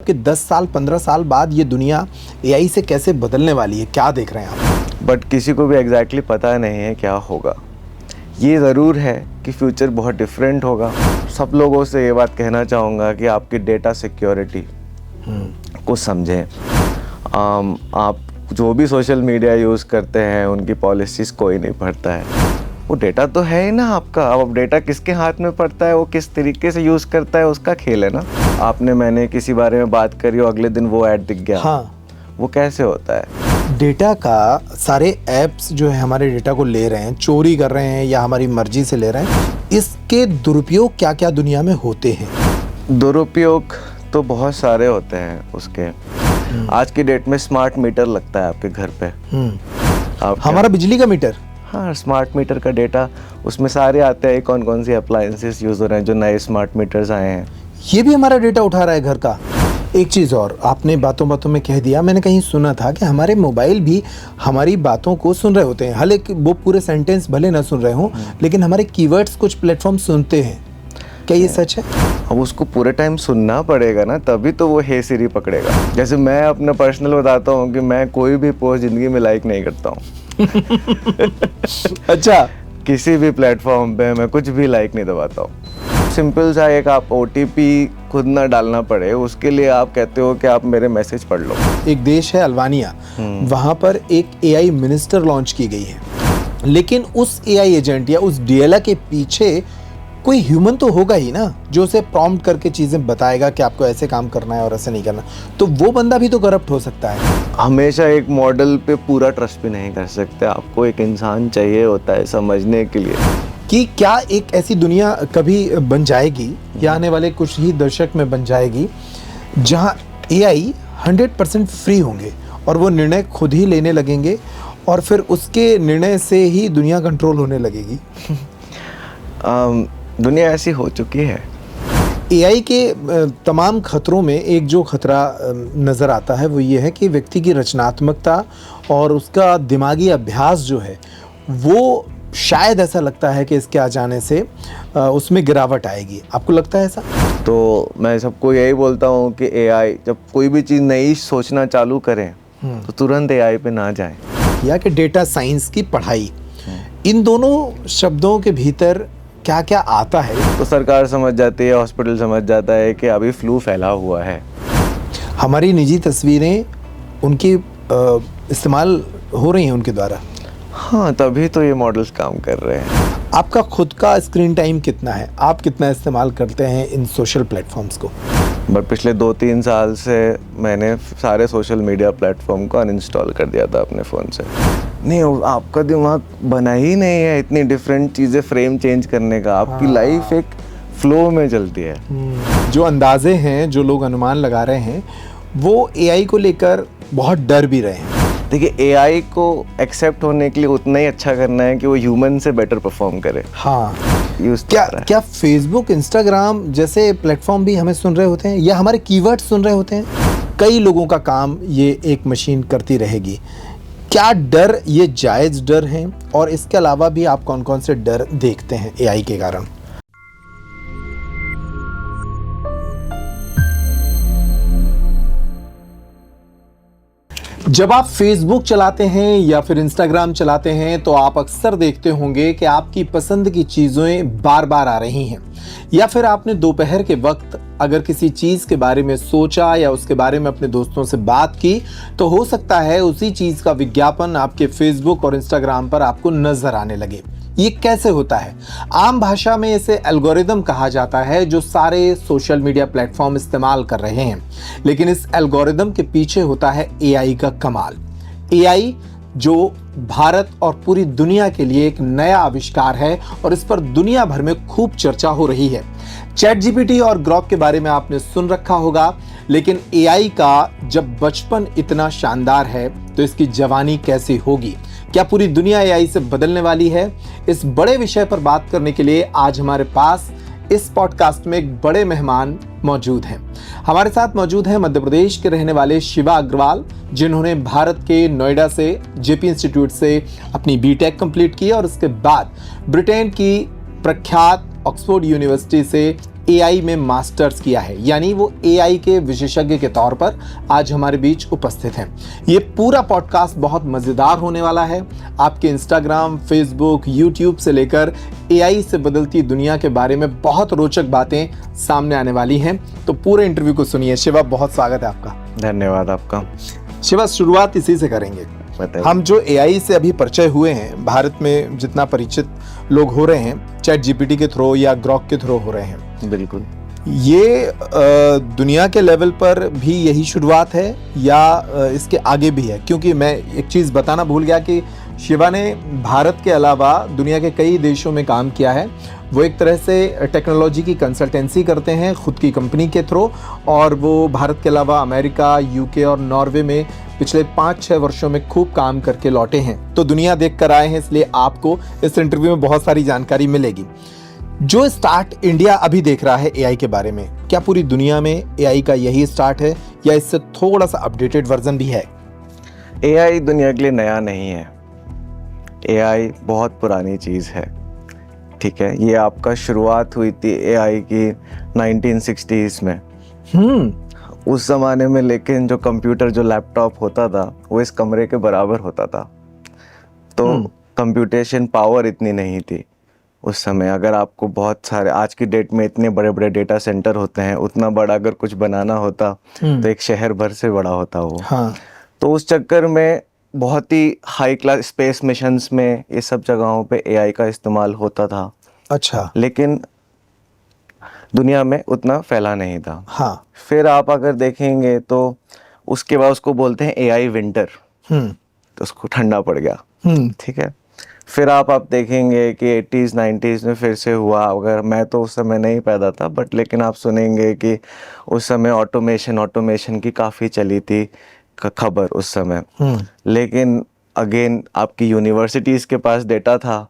कि 10 साल 15 साल बाद ये दुनिया एआई से कैसे बदलने वाली है, क्या देख रहे हैं आप? बट किसी को भी एग्जैक्टली पता नहीं है क्या होगा। ये ज़रूर है कि फ्यूचर बहुत डिफरेंट होगा। सब लोगों से ये बात कहना चाहूँगा कि आपकी डेटा सिक्योरिटी को समझें। आप जो भी सोशल मीडिया यूज़ करते हैं उनकी पॉलिसीज़ कोई नहीं पढ़ता है। वो डेटा तो है ही ना आपका। अब डेटा किसके हाथ में पड़ता है, वो किस तरीके से यूज़ करता है, उसका खेल है ना। मैंने किसी बारे में बात करी और अगले दिन वो ऐड दिख गया। हाँ, वो कैसे होता है? डेटा का सारे ऐप्स जो है हमारे डेटा को ले रहे हैं, चोरी कर रहे हैं या हमारी मर्जी से ले रहे हैं। इसके दुरुपयोग क्या क्या दुनिया में होते हैं? दुरुपयोग तो बहुत सारे होते हैं उसके। आज की डेट में स्मार्ट मीटर लगता है आपके घर पे। हमारा बिजली का मीटर। हाँ, स्मार्ट मीटर का डेटा उसमें सारे आते हैं, कौन कौन सी अप्लायंसेस यूज़ हो रहे हैं, जो नए स्मार्ट मीटर्स आए हैं। ये भी हमारा डेटा उठा रहा है घर का। एक चीज़ और आपने बातों बातों में कह दिया, मैंने कहीं सुना था कि हमारे मोबाइल भी हमारी बातों को सुन रहे होते हैं। हालांकि वो पूरे सेंटेंस भले ना सुन रहे हों, लेकिन हमारे कीवर्ड्स कुछ प्लेटफॉर्म सुनते हैं। क्या ये सच है? अब उसको पूरे टाइम सुनना पड़ेगा ना, तभी तो वो हे सिरी पकड़ेगा। जैसे मैं अपना पर्सनल बताता हूँ कि मैं कोई भी पोस्ट ज़िंदगी में लाइक नहीं करता हूँ। अच्छा, किसी भी प्लेटफॉर्म पे मैं कुछ भी लाइक नहीं दबाता हूँ। सिंपल सा एक आप OTP खुद ना डालना पड़े, उसके लिए आप कहते हो कि आप मेरे मैसेज पढ़ लो। एक देश है अल्बानिया, वहाँ पर एक AI मिनिस्टर लॉन्च की गई है, लेकिन उस AI एजेंट या उस DLA के पीछे कोई ह्यूमन तो होगा ही ना, जो उसे प्रॉम्प्ट करके चीज़ें बताएगा कि आपको ऐसे काम करना है और ऐसे नहीं करना। तो वो बंदा भी तो करप्ट हो सकता है। हमेशा एक मॉडल पे पूरा ट्रस्ट भी नहीं कर सकते। आपको एक इंसान चाहिए होता है समझने के लिए कि क्या एक ऐसी दुनिया कभी बन जाएगी या आने वाले कुछ ही दशक में बन जाएगी जहां AI 100% फ्री होंगे और वो निर्णय खुद ही लेने लगेंगे और फिर उसके निर्णय से ही दुनिया कंट्रोल होने लगेगी। दुनिया ऐसी हो चुकी है। AI के तमाम खतरों में एक जो खतरा नज़र आता है वो ये है कि व्यक्ति की रचनात्मकता और उसका दिमागी अभ्यास जो है वो शायद ऐसा लगता है कि इसके आ जाने से उसमें गिरावट आएगी। आपको लगता है ऐसा? तो मैं सबको यही बोलता हूँ कि AI जब कोई भी चीज़ नई सोचना चालू करें तो तुरंत AI पे ना जाएं। या कि डेटा साइंस की पढ़ाई, इन दोनों शब्दों के भीतर क्या क्या आता है? तो सरकार समझ जाती है, हॉस्पिटल समझ जाता है कि अभी फ्लू फैला हुआ है। हमारी निजी तस्वीरें उनकी इस्तेमाल हो रही हैं उनके द्वारा। हाँ, तभी तो ये मॉडल्स काम कर रहे हैं। आपका खुद का स्क्रीन टाइम कितना है? आप कितना इस्तेमाल करते हैं इन सोशल प्लेटफॉर्म्स को? बट पिछले 2-3 साल से मैंने सारे सोशल मीडिया प्लेटफॉर्म को अनइंस्टॉल कर दिया था अपने फ़ोन से। नहीं, आपका दिमाग बना ही नहीं है इतनी डिफरेंट चीज़ें फ्रेम चेंज करने का। आपकी लाइफ एक फ्लो में चलती है। जो अंदाजे हैं, जो लोग अनुमान लगा रहे हैं, वो AI को लेकर बहुत डर भी रहे हैं। देखिए, AI को एक्सेप्ट होने के लिए उतना ही अच्छा करना है कि वो ह्यूमन से बेटर परफॉर्म करे। हाँ, यूज़ क्या फेसबुक, इंस्टाग्राम जैसे प्लेटफॉर्म भी हमें सुन रहे होते हैं या हमारे कीवर्ड सुन रहे होते हैं? कई लोगों का काम ये एक मशीन करती रहेगी। क्या डर ये जायज़ डर हैं? और इसके अलावा भी आप कौन कौन से डर देखते हैं AI के कारण? जब आप फेसबुक चलाते हैं या फिर इंस्टाग्राम चलाते हैं तो आप अक्सर देखते होंगे कि आपकी पसंद की चीज़ें बार बार आ रही हैं, या फिर आपने दोपहर के वक्त अगर किसी चीज़ के बारे में सोचा या उसके बारे में अपने दोस्तों से बात की तो हो सकता है उसी चीज़ का विज्ञापन आपके फेसबुक और इंस्टाग्राम पर आपको नजर आने लगे। ये कैसे होता है? आम भाषा में इसे एल्गोरिदम कहा जाता है, जो सारे सोशल मीडिया प्लेटफॉर्म इस्तेमाल कर रहे हैं। लेकिन इस एल्गोरिदम के पीछे होता है AI का कमाल। AI जो भारत और पूरी दुनिया के लिए एक नया आविष्कार है और इस पर दुनिया भर में खूब चर्चा हो रही है। ChatGPT और ग्रॉक के बारे में आपने सुन रखा होगा, लेकिन AI का जब बचपन इतना शानदार है तो इसकी जवानी कैसी होगी? क्या पूरी दुनिया AI से बदलने वाली है? इस बड़े विषय पर बात करने के लिए आज हमारे पास इस पॉडकास्ट में एक बड़े मेहमान मौजूद हैं। हमारे साथ मौजूद हैं मध्य प्रदेश के रहने वाले शिवा अग्रवाल, जिन्होंने भारत के नोएडा से JP इंस्टीट्यूट से अपनी BTech कंप्लीट की और उसके बाद ब्रिटेन की प्रख्यात ऑक्सफोर्ड यूनिवर्सिटी से एआई में मास्टर्स किया है, यानी वो एआई के विशेषज्ञ के तौर पर आज हमारे बीच उपस्थित हैं। ये पूरा पॉडकास्ट बहुत मज़ेदार होने वाला है। आपके इंस्टाग्राम, फेसबुक, यूट्यूब से लेकर एआई से बदलती दुनिया के बारे में बहुत रोचक बातें सामने आने वाली हैं। तो पूरे इंटरव्यू को सुनिए। शिवा, बहुत स्वागत है आपका। धन्यवाद आपका। शिवा, शुरुआत इसी से करेंगे। हम जो एआई से अभी परिचय हुए हैं, भारत में जितना परिचित लोग हो रहे हैं, चैट जीपीटी के थ्रू या ग्रॉक के थ्रू हो रहे हैं, बिल्कुल। ये दुनिया के लेवल पर भी यही शुरुआत है या इसके आगे भी है? क्योंकि मैं एक चीज़ बताना भूल गया कि शिवा ने भारत के अलावा दुनिया के कई देशों में काम किया है। वो एक तरह से टेक्नोलॉजी की कंसल्टेंसी करते हैं खुद की कंपनी के थ्रू, और वो भारत के अलावा अमेरिका, यूके और नॉर्वे में पिछले 5-6 वर्षों में खूब काम करके लौटे हैं। तो दुनिया देख कर आए हैं, इसलिए आपको इस इंटरव्यू में बहुत सारी जानकारी मिलेगी। जो स्टार्ट इंडिया अभी देख रहा है एआई के बारे में, क्या पूरी दुनिया में एआई का यही स्टार्ट है या इससे थोड़ा सा अपडेटेड वर्जन भी है? एआई दुनिया के लिए नया नहीं है। एआई बहुत पुरानी चीज़ है, ठीक है। ये आपका शुरुआत हुई थी एआई की 1960s में। उस ज़माने में लेकिन जो कंप्यूटर, जो लैपटॉप होता था, वो इस कमरे के बराबर होता था। तो कंप्यूटेशन पावर इतनी नहीं थी उस समय। अगर आपको बहुत सारे, आज की डेट में इतने बड़े बड़े डेटा सेंटर होते हैं, उतना बड़ा अगर कुछ बनाना होता तो एक शहर भर से बड़ा होता वो। हाँ। तो उस चक्कर में बहुत ही हाई क्लास स्पेस मिशंस में ये सब जगहों पे एआई का इस्तेमाल होता था। अच्छा। लेकिन दुनिया में उतना फैला नहीं था। हाँ। फिर आप अगर देखेंगे तो उसके बाद उसको बोलते हैं एआई विंटर। तो उसको ठंडा पड़ गया, ठीक है। फिर आप देखेंगे कि 80s 90s में फिर से हुआ। अगर मैं तो उस समय नहीं पैदा था, बट लेकिन आप सुनेंगे कि उस समय ऑटोमेशन की काफ़ी चली थी खबर उस समय। लेकिन अगेन आपकी यूनिवर्सिटीज़ के पास डेटा था,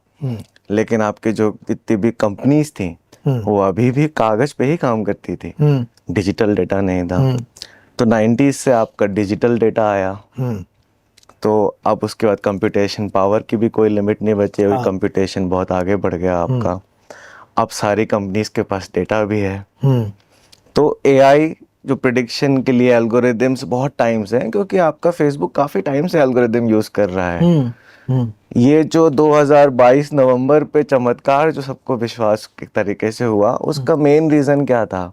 लेकिन आपके जो इतनी भी कंपनीज थी वो अभी भी कागज पे ही काम करती थी, डिजिटल डेटा नहीं था। तो 90s से आपका डिजिटल डेटा आया, तो अब उसके बाद कंप्यूटेशन पावर की भी कोई लिमिट नहीं बची हुई। कंप्यूटेशन बहुत आगे बढ़ गया आपका। अब सारी कंपनीज के पास डेटा भी है। तो एआई जो प्रिडिक्शन के लिए एल्गोरिदम्स बहुत टाइम से हैं, क्योंकि आपका फेसबुक काफ़ी टाइम से एल्गोरिदम यूज़ कर रहा है। ये जो 2022 नवंबर पे चमत्कार जो सबको विश्वास के तरीके से हुआ, उसका मेन रीज़न क्या था?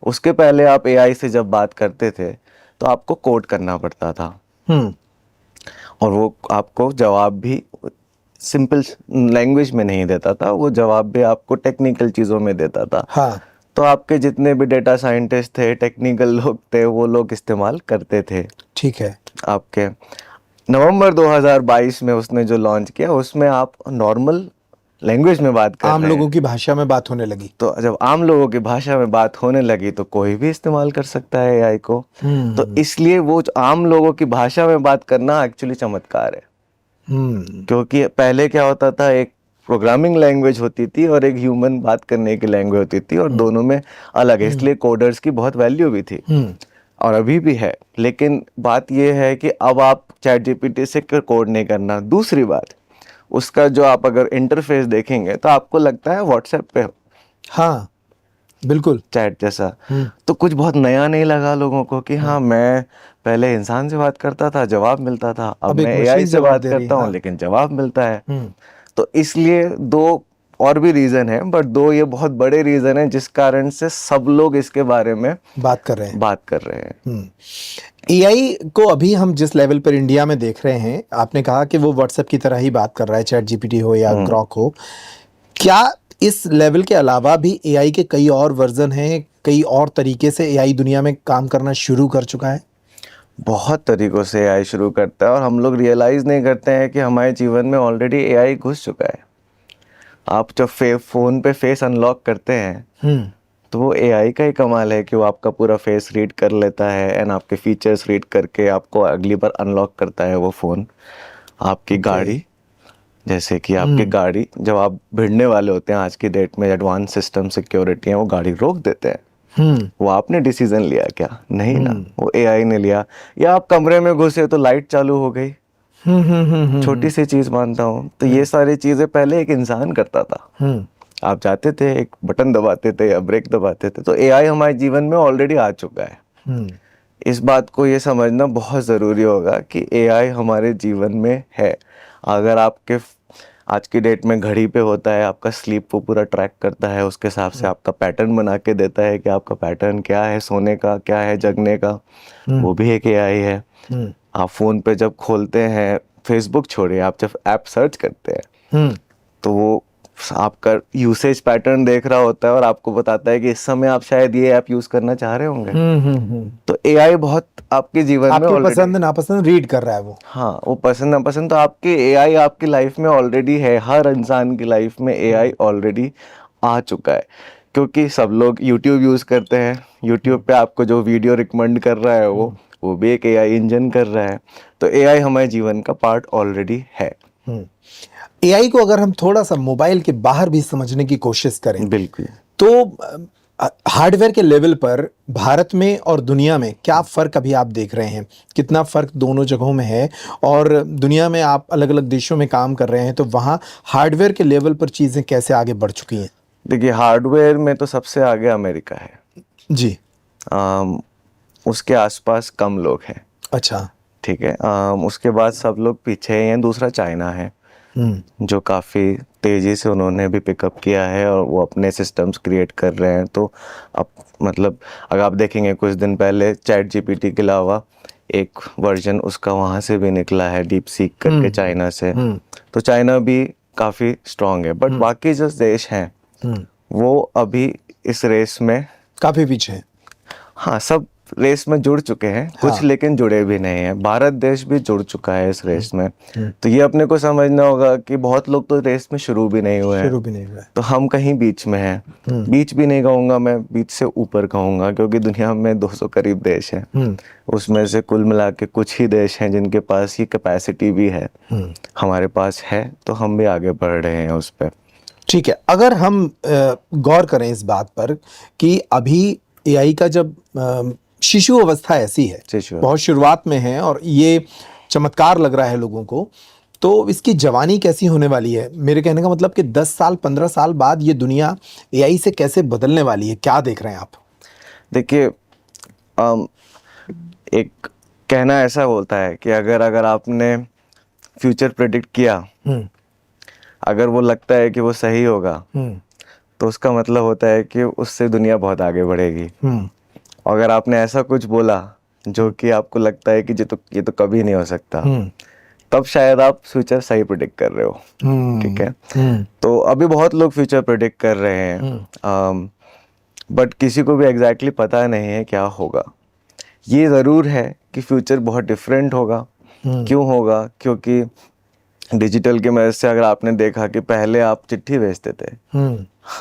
उसके पहले आप एआई से जब बात करते थे तो आपको कोड करना पड़ता था, और वो आपको जवाब भी सिंपल लैंग्वेज में नहीं देता था, वो जवाब भी आपको टेक्निकल चीज़ों में देता था। हाँ। तो आपके जितने भी डेटा साइंटिस्ट थे, टेक्निकल लोग थे, वो लोग इस्तेमाल करते थे। ठीक है। आपके नवंबर 2022 में उसने जो लॉन्च किया, उसमें आप नॉर्मल लैंग्वेज में बात कर रहे हैं, आम लोगों की भाषा में बात होने लगी। तो जब आम लोगों की भाषा में बात होने लगी तो कोई भी इस्तेमाल कर सकता है एआई को। तो इसलिए वो आम लोगों की भाषा में बात करना एक्चुअली चमत्कार है। क्योंकि पहले क्या होता था, एक प्रोग्रामिंग लैंग्वेज होती थी और एक ह्यूमन बात करने की लैंग्वेज होती थी, और दोनों में अलग है। इसलिए कोडर्स की बहुत वैल्यू भी थी, और अभी भी है। लेकिन बात यह है कि अब आप चैट जीपीटी से कोड नहीं करना। दूसरी बात, उसका जो आप अगर इंटरफेस देखेंगे तो आपको लगता है व्हाट्सएप पे। हाँ, बिल्कुल चैट जैसा। तो कुछ बहुत नया नहीं लगा लोगों को कि हाँ, मैं पहले इंसान से बात करता था, जवाब मिलता था, अब मैं एआई से बात करता हूँ, लेकिन जवाब मिलता है। तो इसलिए दो और भी रीजन है, बट दो ये बहुत बड़े रीजन है जिस कारण से सब लोग इसके बारे में बात कर रहे हैं। एआई को अभी हम जिस लेवल पर इंडिया में देख रहे हैं, आपने कहा कि वो व्हाट्सएप की तरह ही बात कर रहा है, चैट जीपीटी हो या ग्रॉक हो। क्या इस लेवल के अलावा भी एआई के कई और वर्जन हैं, कई और तरीके से एआई दुनिया में काम करना शुरू कर चुका है? बहुत तरीकों से एआई शुरू करता है, और हम लोग रियलाइज नहीं करते हैं कि हमारे जीवन में ऑलरेडी एआई घुस चुका है। आप जब फ़ोन पे फेस अनलॉक करते हैं तो वो एआई का ही कमाल है कि वो आपका पूरा फेस रीड कर लेता है, एंड आपके फीचर्स रीड करके आपको अगली बार अनलॉक करता है वो फ़ोन। आपकी गाड़ी, जैसे कि आपकी गाड़ी जब आप भिड़ने वाले होते हैं, आज की डेट में एडवांस सिस्टम सिक्योरिटी है, वो गाड़ी रोक देते हैं। वो आपने डिसीजन लिया क्या? नहीं ना, वो एआई ने लिया। या आप कमरे में घुसे तो लाइट चालू हो गई, छोटी सी चीज मानता हूँ। तो ये सारी चीजें पहले एक इंसान करता था, आप जाते थे, एक बटन दबाते थे या ब्रेक दबाते थे। तो एआई हमारे जीवन में ऑलरेडी आ चुका है। इस बात को ये समझना बहुत ज़रूरी होगा कि एआई हमारे जीवन में है। अगर आपके आज की डेट में घड़ी पे होता है, आपका स्लीप वो पूरा ट्रैक करता है, उसके हिसाब से आपका पैटर्न बना के देता है कि आपका पैटर्न क्या है, सोने का क्या है, जगने का, वो भी एक एआई है। आप फ़ोन पे जब खोलते हैं, फेसबुक छोड़िए, आप जब ऐप सर्च करते हैं तो वो आपका यूसेज पैटर्न देख रहा होता है और आपको बताता है कि इस समय आप शायद ये ऐप यूज करना चाह रहे होंगे। तो एआई बहुत आपके जीवन में आपके already- पसंद नापसंद रीड कर रहा है वो। हाँ, वो पसंद नापसंद तो आपके एआई आपकी लाइफ में ऑलरेडी है। हर इंसान की लाइफ में एआई ऑलरेडी आ चुका है, क्योंकि सब लोग यूट्यूब यूज करते हैं। यूट्यूब पे आपको जो वीडियो रिकमेंड कर रहा है वो भी एक एआई इंजन कर रहा है। तो एआई हमारे जीवन का पार्ट ऑलरेडी है। एआई को अगर हम थोड़ा सा मोबाइल के बाहर भी समझने की कोशिश करें, बिल्कुल। तो हार्डवेयर के लेवल पर भारत में और दुनिया में क्या फर्क अभी आप देख रहे हैं? कितना फर्क दोनों जगहों में है? और दुनिया में आप अलग अलग देशों में काम कर रहे हैं, तो वहाँ हार्डवेयर के लेवल पर चीज़ें कैसे आगे बढ़ चुकी हैं? देखिए, हार्डवेयर में तो सबसे आगे अमेरिका है जी। उसके आसपास कम लोग हैं। अच्छा। ठीक है। उसके बाद सब लोग पीछे हैं। दूसरा चाइना है, जो काफ़ी तेज़ी से उन्होंने भी पिकअप किया है और वो अपने सिस्टम्स क्रिएट कर रहे हैं। तो अब मतलब अगर आप देखेंगे, कुछ दिन पहले चैट जीपीटी के अलावा एक वर्जन उसका वहाँ से भी निकला है, डीप सीक करके, चाइना से। तो चाइना भी काफ़ी स्ट्रांग है। बट बाकी जो देश हैं वो अभी इस रेस में काफ़ी पीछे हैं। हाँ, सब रेस में जुड़ चुके हैं। हाँ। कुछ लेकिन जुड़े भी नहीं हैं। भारत देश भी जुड़ चुका है इस रेस में। तो ये अपने को समझना होगा कि बहुत लोग तो रेस में शुरू भी नहीं हुए हैं। तो हम कहीं बीच में हैं। बीच भी नहीं कहूँगा मैं, बीच से ऊपर कहूँगा, क्योंकि दुनिया में 200 करीब देश हैं। उसमें से कुल मिला के कुछ ही देश हैं जिनके पास ये कैपेसिटी भी है। हमारे पास है, तो हम भी आगे बढ़ रहे हैं उस पर। ठीक है। अगर हम गौर करें इस बात पर कि अभी एआई का जब शिशु अवस्था ऐसी है, बहुत शुरुआत में है और ये चमत्कार लग रहा है लोगों को, तो इसकी जवानी कैसी होने वाली है? मेरे कहने का मतलब कि 10 साल 15 साल बाद ये दुनिया एआई से कैसे बदलने वाली है? क्या देख रहे हैं आप? देखिए, एक कहना ऐसा बोलता है कि अगर आपने फ्यूचर प्रेडिक्ट किया, अगर वो लगता है कि वो सही होगा, तो उसका मतलब होता है कि उससे दुनिया बहुत आगे बढ़ेगी। अगर आपने ऐसा कुछ बोला जो कि आपको लगता है कि ये तो कभी नहीं हो सकता, तब शायद आप फ्यूचर सही प्रेडिक्ट कर रहे हो। ठीक है। तो अभी बहुत लोग फ्यूचर प्रेडिक्ट कर रहे हैं, बट किसी को भी एग्जैक्टली पता नहीं है क्या होगा। ये ज़रूर है कि फ्यूचर बहुत डिफरेंट होगा। क्यों होगा? क्योंकि डिजिटल की मदद से, अगर आपने देखा कि पहले आप चिट्ठी भेजते थे,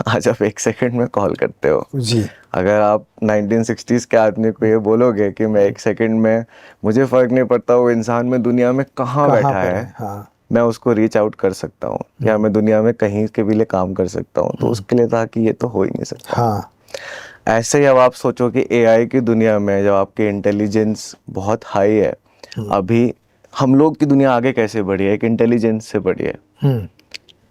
आज आप 1 सेकंड में कॉल करते हो जी। अगर आप 1960s के आदमी को ये बोलोगे कि मैं 1 सेकंड में, मुझे फ़र्क नहीं पड़ता वो इंसान में दुनिया में कहाँ बैठा है, हाँ। मैं उसको रीच आउट कर सकता हूँ, या मैं दुनिया में कहीं के भी लिए काम कर सकता हूँ, तो उसके लिए था कि ये तो हो ही नहीं सकता। हाँ। ऐसे ही अब आप सोचो कि एआई की दुनिया में जब आपकी इंटेलिजेंस बहुत हाई है, अभी हम लोग की दुनिया आगे कैसे बढ़ी है? एक इंटेलिजेंस से बढ़ी है।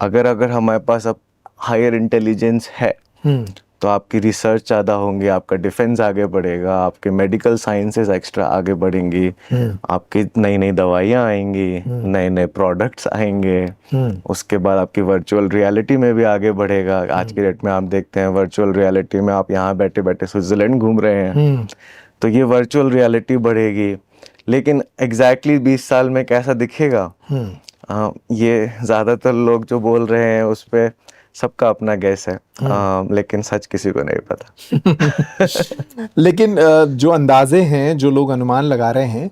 अगर हमारे पास अब हायर इंटेलिजेंस है, तो आपकी रिसर्च ज़्यादा होंगी, आपका डिफेंस आगे बढ़ेगा, आपके मेडिकल साइंसेस एक्स्ट्रा आगे बढ़ेंगी, आपकी नई नई दवाइयाँ आएंगी, नए नए प्रोडक्ट्स आएंगे। उसके बाद आपकी वर्चुअल रियलिटी में भी आगे बढ़ेगा। आज के डेट में आप देखते हैं वर्चुअल रियलिटी में आप यहाँ बैठे बैठे स्विट्जरलैंड घूम रहे हैं। तो ये वर्चुअल रियलिटी बढ़ेगी, लेकिन एग्जैक्टली 20 साल में कैसा दिखेगा, ये ज़्यादातर लोग जो बोल रहे हैं उस पर सबका अपना गैस है, लेकिन सच किसी को नहीं पता। लेकिन जो अंदाजे हैं, जो लोग अनुमान लगा रहे हैं,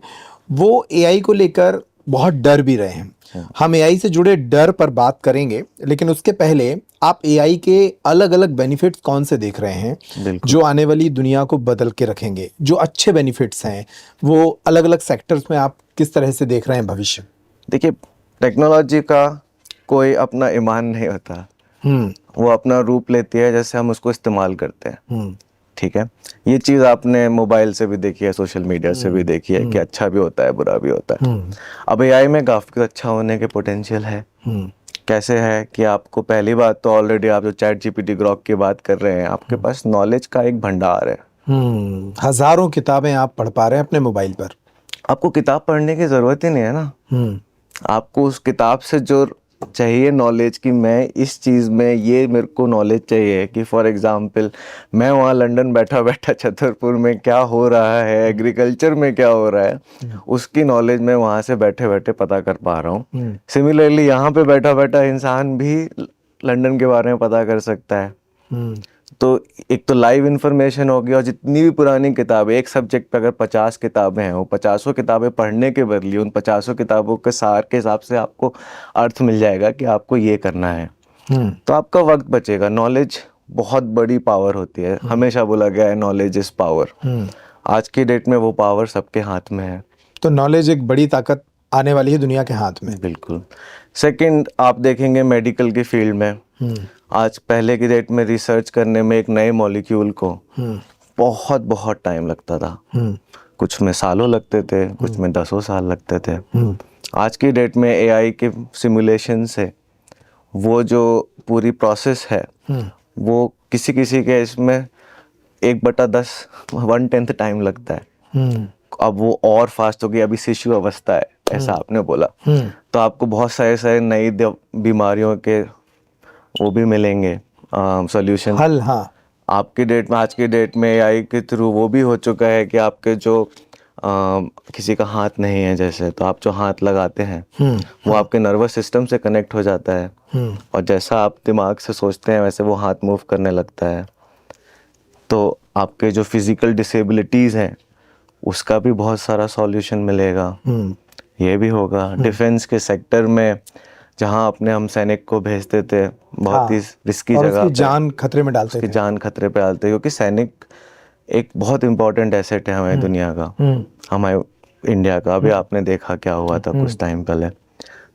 वो एआई को लेकर बहुत डर भी रहे हैं। हम एआई से जुड़े डर पर बात करेंगे, लेकिन उसके पहले आप एआई के अलग अलग बेनिफिट्स कौन से देख रहे हैं जो आने वाली दुनिया को बदल के रखेंगे? जो अच्छे बेनिफिट्स हैं वो अलग अलग सेक्टर्स में आप किस तरह से देख रहे हैं भविष्य? देखिए, टेक्नोलॉजी का कोई अपना ईमान नहीं होता। वो अपना रूप लेती है जैसे हम उसको इस्तेमाल करते हैं। ठीक है। ये चीज़ आपने मोबाइल से भी देखी है, सोशल मीडिया से भी देखी है कि अच्छा भी होता है, बुरा भी होता है। अब एआई में काफ़ी अच्छा होने के पोटेंशियल है। कैसे है कि आपको पहली बात तो ऑलरेडी आप जो चैट जीपीटी ग्रॉक की बात कर रहे हैं, आपके पास नॉलेज का एक भंडार है। हजारों किताबें आप पढ़ पा रहे हैं अपने मोबाइल पर। आपको किताब पढ़ने की ज़रूरत ही नहीं है ना। आपको उस किताब से जो चाहिए नॉलेज, कि मैं इस चीज़ में ये मेरे को नॉलेज चाहिए, कि फॉर एग्जांपल मैं वहाँ लंदन बैठा बैठा छतरपुर में क्या हो रहा है, एग्रीकल्चर में क्या हो रहा है, उसकी नॉलेज मैं वहाँ से बैठे बैठे पता कर पा रहा हूँ। सिमिलरली यहाँ पे बैठा बैठा इंसान भी लंदन के बारे में पता कर सकता है। तो एक तो लाइव इन्फॉर्मेशन होगी, और जितनी भी पुरानी किताबें, एक सब्जेक्ट पे अगर 50 किताबें हैं, वो 50 किताबें पढ़ने के बदले उन 50 किताबों के सार के हिसाब से आपको अर्थ मिल जाएगा कि आपको ये करना है। तो आपका वक्त बचेगा। नॉलेज बहुत बड़ी पावर होती है, हमेशा बोला गया है नॉलेज इज पावर। आज की डेट में वो पावर सबके हाथ में है। तो नॉलेज एक बड़ी ताकत आने वाली है दुनिया के हाथ में। बिल्कुल। सेकंड, आप देखेंगे मेडिकल की फील्ड में, आज पहले की डेट में रिसर्च करने में एक नए मॉलिक्यूल को बहुत बहुत टाइम लगता था। कुछ में सालों लगते थे, कुछ में 10 साल लगते थे। आज की डेट में एआई के सिमुलेशन से वो जो पूरी प्रोसेस है, वो किसी किसी के इसमें 1/10 1/10 टाइम लगता है। अब वो और फास्ट हो गई, अभी शिशु अवस्था है ऐसा आपने बोला। तो आपको बहुत सारे नई बीमारियों के वो भी मिलेंगे सॉल्यूशन, हल। हाँ, आपकी डेट में, आज की डेट में एआई के थ्रू वो भी हो चुका है कि आपके जो किसी का हाथ नहीं है जैसे, तो आप जो हाथ लगाते हैं वो आपके नर्वस सिस्टम से कनेक्ट हो जाता है, और जैसा आप दिमाग से सोचते हैं वैसे वो हाथ मूव करने लगता है। तो आपके जो फिजिकल डिसेबिलिटीज़ हैं उसका भी बहुत सारा सॉल्यूशन मिलेगा। ये भी होगा। डिफेंस के सेक्टर में जहाँ अपने हम सैनिक को भेजते थे बहुत ही रिस्की जगह पे, जान खतरे में डालते थे, जान खतरे पे डालते, क्योंकि सैनिक एक बहुत इम्पोर्टेंट एसेट है हमारी दुनिया का, हमारे इंडिया का। अभी आपने देखा क्या हुआ था कुछ टाइम पहले।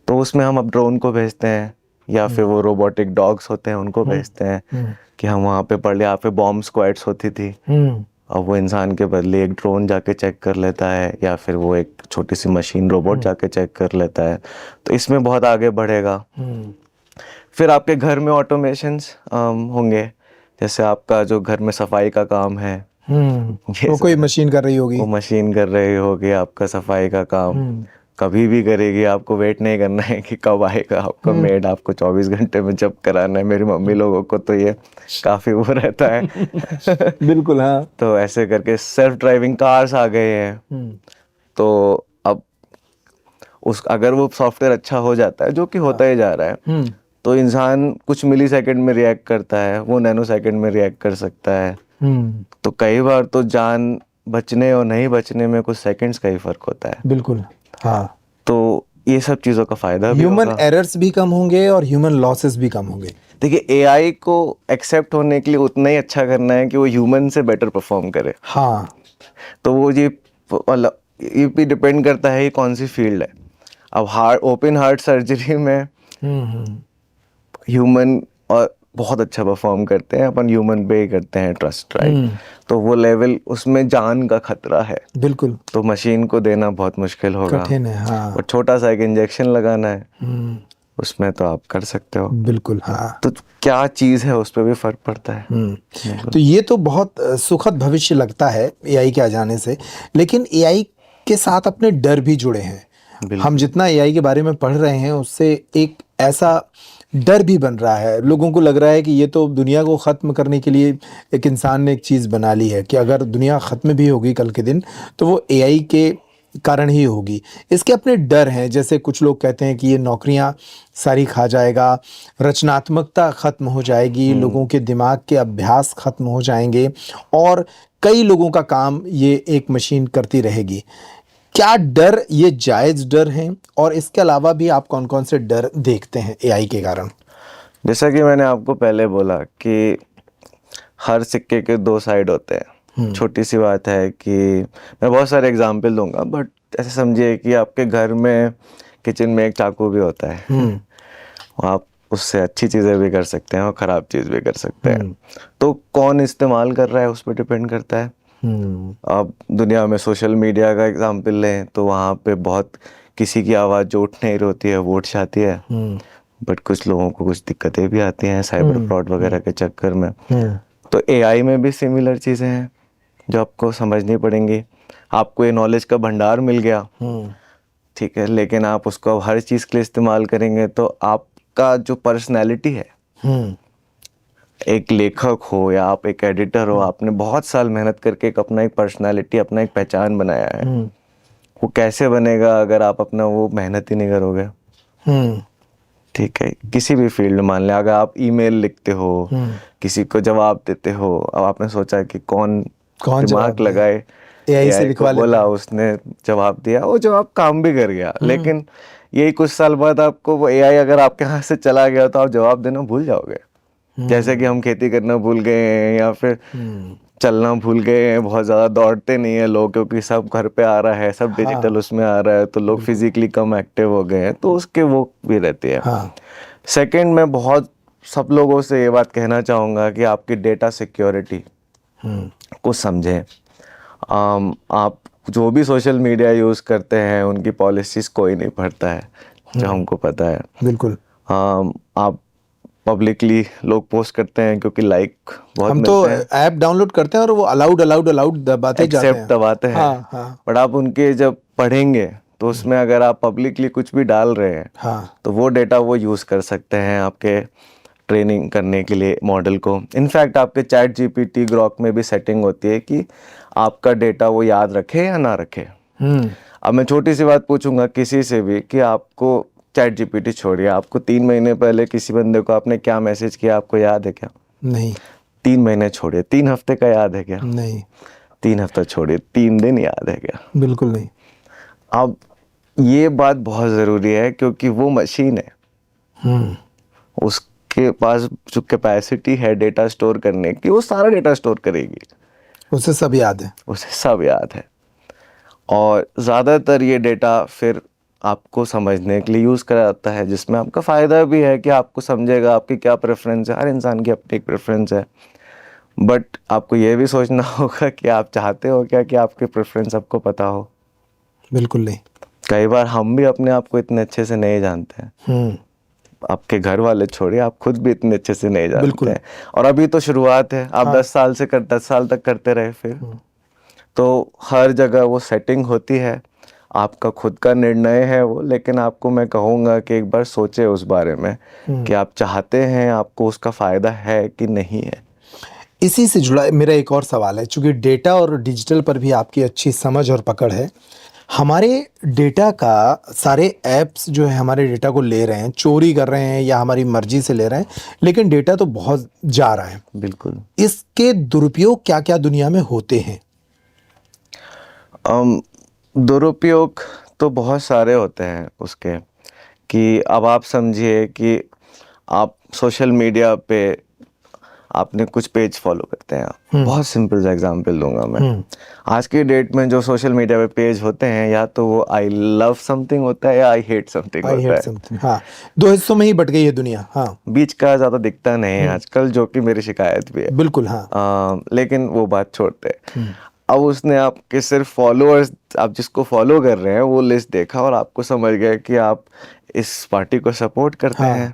तो उसमें हम अब ड्रोन को भेजते हैं, या फिर वो रोबोटिक डॉग्स होते हैं उनको भेजते हैं कि हम वहाँ पे पढ़ ले। यहाँ पे बॉम्ब स्क्वाड्स होती थी, अब वो इंसान के बदले एक ड्रोन जाके चेक कर लेता है, या फिर वो एक छोटी सी मशीन रोबोट जाके चेक कर लेता है। तो इसमें बहुत आगे बढ़ेगा। फिर आपके घर में ऑटोमेशंस होंगे, जैसे आपका जो घर में सफाई का काम है, वो कोई मशीन कर रही होगी, वो मशीन कर रही होगी आपका सफाई का काम। कभी भी करेगी, आपको वेट नहीं करना है कि कब आएगा आपका मेड, आपको 24 घंटे में जब कराना है। मेरी मम्मी लोगों को तो ये काफ़ी वो रहता है। बिल्कुल। हाँ, तो ऐसे करके सेल्फ ड्राइविंग कार्स आ गए हैं। तो अब अगर वो सॉफ्टवेयर अच्छा हो जाता है, जो कि होता ही जा रहा है, तो इंसान कुछ मिली सेकेंड में रिएक्ट करता है, वो नैनो सेकेंड में रिएक्ट कर सकता है। तो कई बार तो जान बचने और नहीं बचने में कुछ सेकंड्स का ही फर्क होता है। बिल्कुल। हाँ, तो ये सब चीज़ों का फायदा भी ह्यूमन होगा। एरर्स भी कम होंगे और ह्यूमन लॉसेस भी कम होंगे। देखिए, एआई को एक्सेप्ट होने के लिए उतना ही अच्छा करना है कि वो ह्यूमन से बेटर परफॉर्म करे। हाँ, तो वो ये भी डिपेंड करता है कि कौन सी फील्ड है। अब ओपन हार्ट सर्जरी में ह्यूमन और बहुत अच्छा परफॉर्म करते हैं, अपन ह्यूमन पे ही करते हैं ट्रस्ट, राइट। तो वो लेवल, उसमें जान का खतरा है, बिल्कुल, तो मशीन को देना बहुत मुश्किल होगा, कठिन है। हाँ, और छोटा सा एक इंजेक्शन लगाना है, उसमें तो आप कर सकते हो। बिल्कुल। हाँ, तो क्या चीज़ है उस पर भी फर्क पड़ता है। तो ये तो बहुत सुखद भविष्य लगता है एआई के आ जाने से, लेकिन एआई के साथ अपने डर भी जुड़े हैं। हम जितना एआई के बारे में पढ़ रहे हैं उससे एक ऐसा डर भी बन रहा है, लोगों को लग रहा है कि ये तो दुनिया को ख़त्म करने के लिए एक इंसान ने एक चीज़ बना ली है, कि अगर दुनिया ख़त्म भी होगी कल के दिन तो वो एआई के कारण ही होगी। इसके अपने डर हैं, जैसे कुछ लोग कहते हैं कि ये नौकरियां सारी खा जाएगा, रचनात्मकता ख़त्म हो जाएगी, लोगों के दिमाग के अभ्यास ख़त्म हो जाएंगे, और कई लोगों का काम ये एक मशीन करती रहेगी। क्या डर ये जायज़ डर हैं? और इसके अलावा भी आप कौन कौन से डर देखते हैं एआई के कारण? जैसा कि मैंने आपको पहले बोला कि हर सिक्के के 2 साइड होते हैं। छोटी सी बात है कि मैं बहुत सारे एग्जाम्पल दूंगा, बट ऐसे समझिए कि आपके घर में किचन में एक चाकू भी होता है, आप उससे अच्छी चीज़ें भी कर सकते हैं और ख़राब चीज़ भी कर सकते हैं। तो कौन इस्तेमाल कर रहा है उस पर डिपेंड करता है। अब दुनिया में सोशल मीडिया का एग्जाम्पल लें तो वहाँ पे बहुत किसी की आवाज़ जो उठ नहीं रही होती है वो उठ जाती है, बट कुछ लोगों को कुछ दिक्कतें भी आती हैं साइबर फ्रॉड वगैरह के चक्कर में। हम्म, तो एआई में भी सिमिलर चीज़ें हैं जो आपको समझनी पड़ेंगी। आपको ये नॉलेज का भंडार मिल गया, ठीक है, लेकिन आप उसको हर चीज़ के लिए इस्तेमाल करेंगे तो आपका जो पर्सनैलिटी है, एक लेखक हो या आप एक एडिटर हो, आपने बहुत साल मेहनत करके एक अपना एक पर्सनैलिटी, अपना एक पहचान बनाया है, वो कैसे बनेगा अगर आप अपना वो मेहनत ही नहीं करोगे। ठीक है, किसी भी फील्ड में मान लें, अगर आप ईमेल लिखते हो, किसी को जवाब देते हो, अब आपने सोचा कि कौन दिमाग लगाए, एआई से एआई लिखवा को लेते बोला, हैं। उसने जवाब दिया, वो जवाब काम भी कर गया, लेकिन यही कुछ साल बाद आपको वो एआई अगर आपके हाथ से चला गया तो आप जवाब देना भूल जाओगे। जैसे कि हम खेती करना भूल गए हैं या फिर चलना भूल गए हैं, बहुत ज़्यादा दौड़ते नहीं है लोग क्योंकि सब घर पे आ रहा है, सब डिजिटल उसमें आ रहा है, तो लोग फिजिकली कम एक्टिव हो गए हैं, तो उसके वो भी रहते हैं। सेकंड, मैं बहुत सब लोगों से ये बात कहना चाहूँगा कि आपकी डेटा सिक्योरिटी को समझें। आप जो भी सोशल मीडिया यूज़ करते हैं उनकी पॉलिसीज़ कोई नहीं पढ़ता है, जो हमको पता है। बिल्कुल। आप पब्लिकली लोग पोस्ट करते हैं क्योंकि लाइक बहुत हम तो मिलते हैं, ऐप डाउनलोड करते हैं और वो अलाउड दबाते जाते हैं। एक्सेप्ट दबाते हैं। हाँ। बट आप उनके जब पढ़ेंगे तो उसमें अगर आप पब्लिकली कुछ भी डाल रहे हैं तो वो डेटा वो यूज़ कर सकते हैं आपके ट्रेनिंग करने के लिए मॉडल को। इनफैक्ट आपके चैट जीपीटी ग्रॉक में भी सेटिंग होती है कि आपका डेटा वो याद रखे या ना रखे। अब मैं छोटी सी बात पूछूंगा किसी से भी कि आपको चैट जीपीटी छोड़िए, आपको 3 महीने पहले किसी बंदे को आपने क्या मैसेज किया आपको याद है क्या? नहीं। 3 महीने छोड़िए, 3 हफ्ते का याद है क्या? नहीं। 3 हफ्ता छोड़िए, 3 दिन याद है क्या? बिल्कुल नहीं। अब ये बात बहुत ज़रूरी है क्योंकि वो मशीन है, उसके पास जो कैपेसिटी है डेटा स्टोर करने की, वो सारा डेटा स्टोर करेगी, उसे सब याद है। उसे सब याद है। और ज़्यादातर ये डेटा फिर आपको समझने के लिए यूज़ करा जाता है, जिसमें आपका फ़ायदा भी है कि आपको समझेगा आपकी क्या प्रेफरेंस है, हर इंसान की अपनी एक प्रेफरेंस है। बट आपको ये भी सोचना होगा कि आप चाहते हो क्या कि आपकी प्रेफरेंस आपको पता हो। बिल्कुल नहीं। कई बार हम भी अपने आप को इतने अच्छे से नहीं जानते हैं, आपके घर वाले छोड़िए, आप खुद भी इतने अच्छे से नहीं जानते हैं। और अभी तो शुरुआत है, आप 10 साल तक करते रहे फिर तो हर जगह वो सेटिंग होती है, आपका खुद का निर्णय है वो। लेकिन आपको मैं कहूँगा कि एक बार सोचे उस बारे में कि आप चाहते हैं, आपको उसका फ़ायदा है कि नहीं है। इसी से जुड़ा मेरा एक और सवाल है, चूंकि डेटा और डिजिटल पर भी आपकी अच्छी समझ और पकड़ है, हमारे डेटा का सारे ऐप्स जो है हमारे डेटा को ले रहे हैं, चोरी कर रहे हैं या हमारी मर्जी से ले रहे हैं, लेकिन डेटा तो बहुत जा रहा है। बिल्कुल। इसके दुरुपयोग क्या क्या दुनिया में होते हैं? दुरुपयोग तो बहुत सारे होते हैं उसके, कि अब आप समझिए कि आप सोशल मीडिया पे आपने कुछ पेज फॉलो करते हैं, बहुत सिंपल सा एग्जांपल दूंगा मैं। आज की डेट में जो सोशल मीडिया पे पेज होते हैं, या तो वो आई लव समथिंग होता है या आई हेट समथिंग होता है। हाँ, 2 हिस्सों में ही बट गई है दुनिया। हाँ, बीच का ज़्यादा दिखता नहीं है आजकल, जो कि मेरी शिकायत भी है। बिल्कुल। हाँ। लेकिन वो बात छोड़ते हैं। अब उसने आपके सिर्फ फॉलोअर्स, आप जिसको फॉलो कर रहे हैं वो लिस्ट देखा और आपको समझ गया कि आप इस पार्टी को सपोर्ट करते हैं,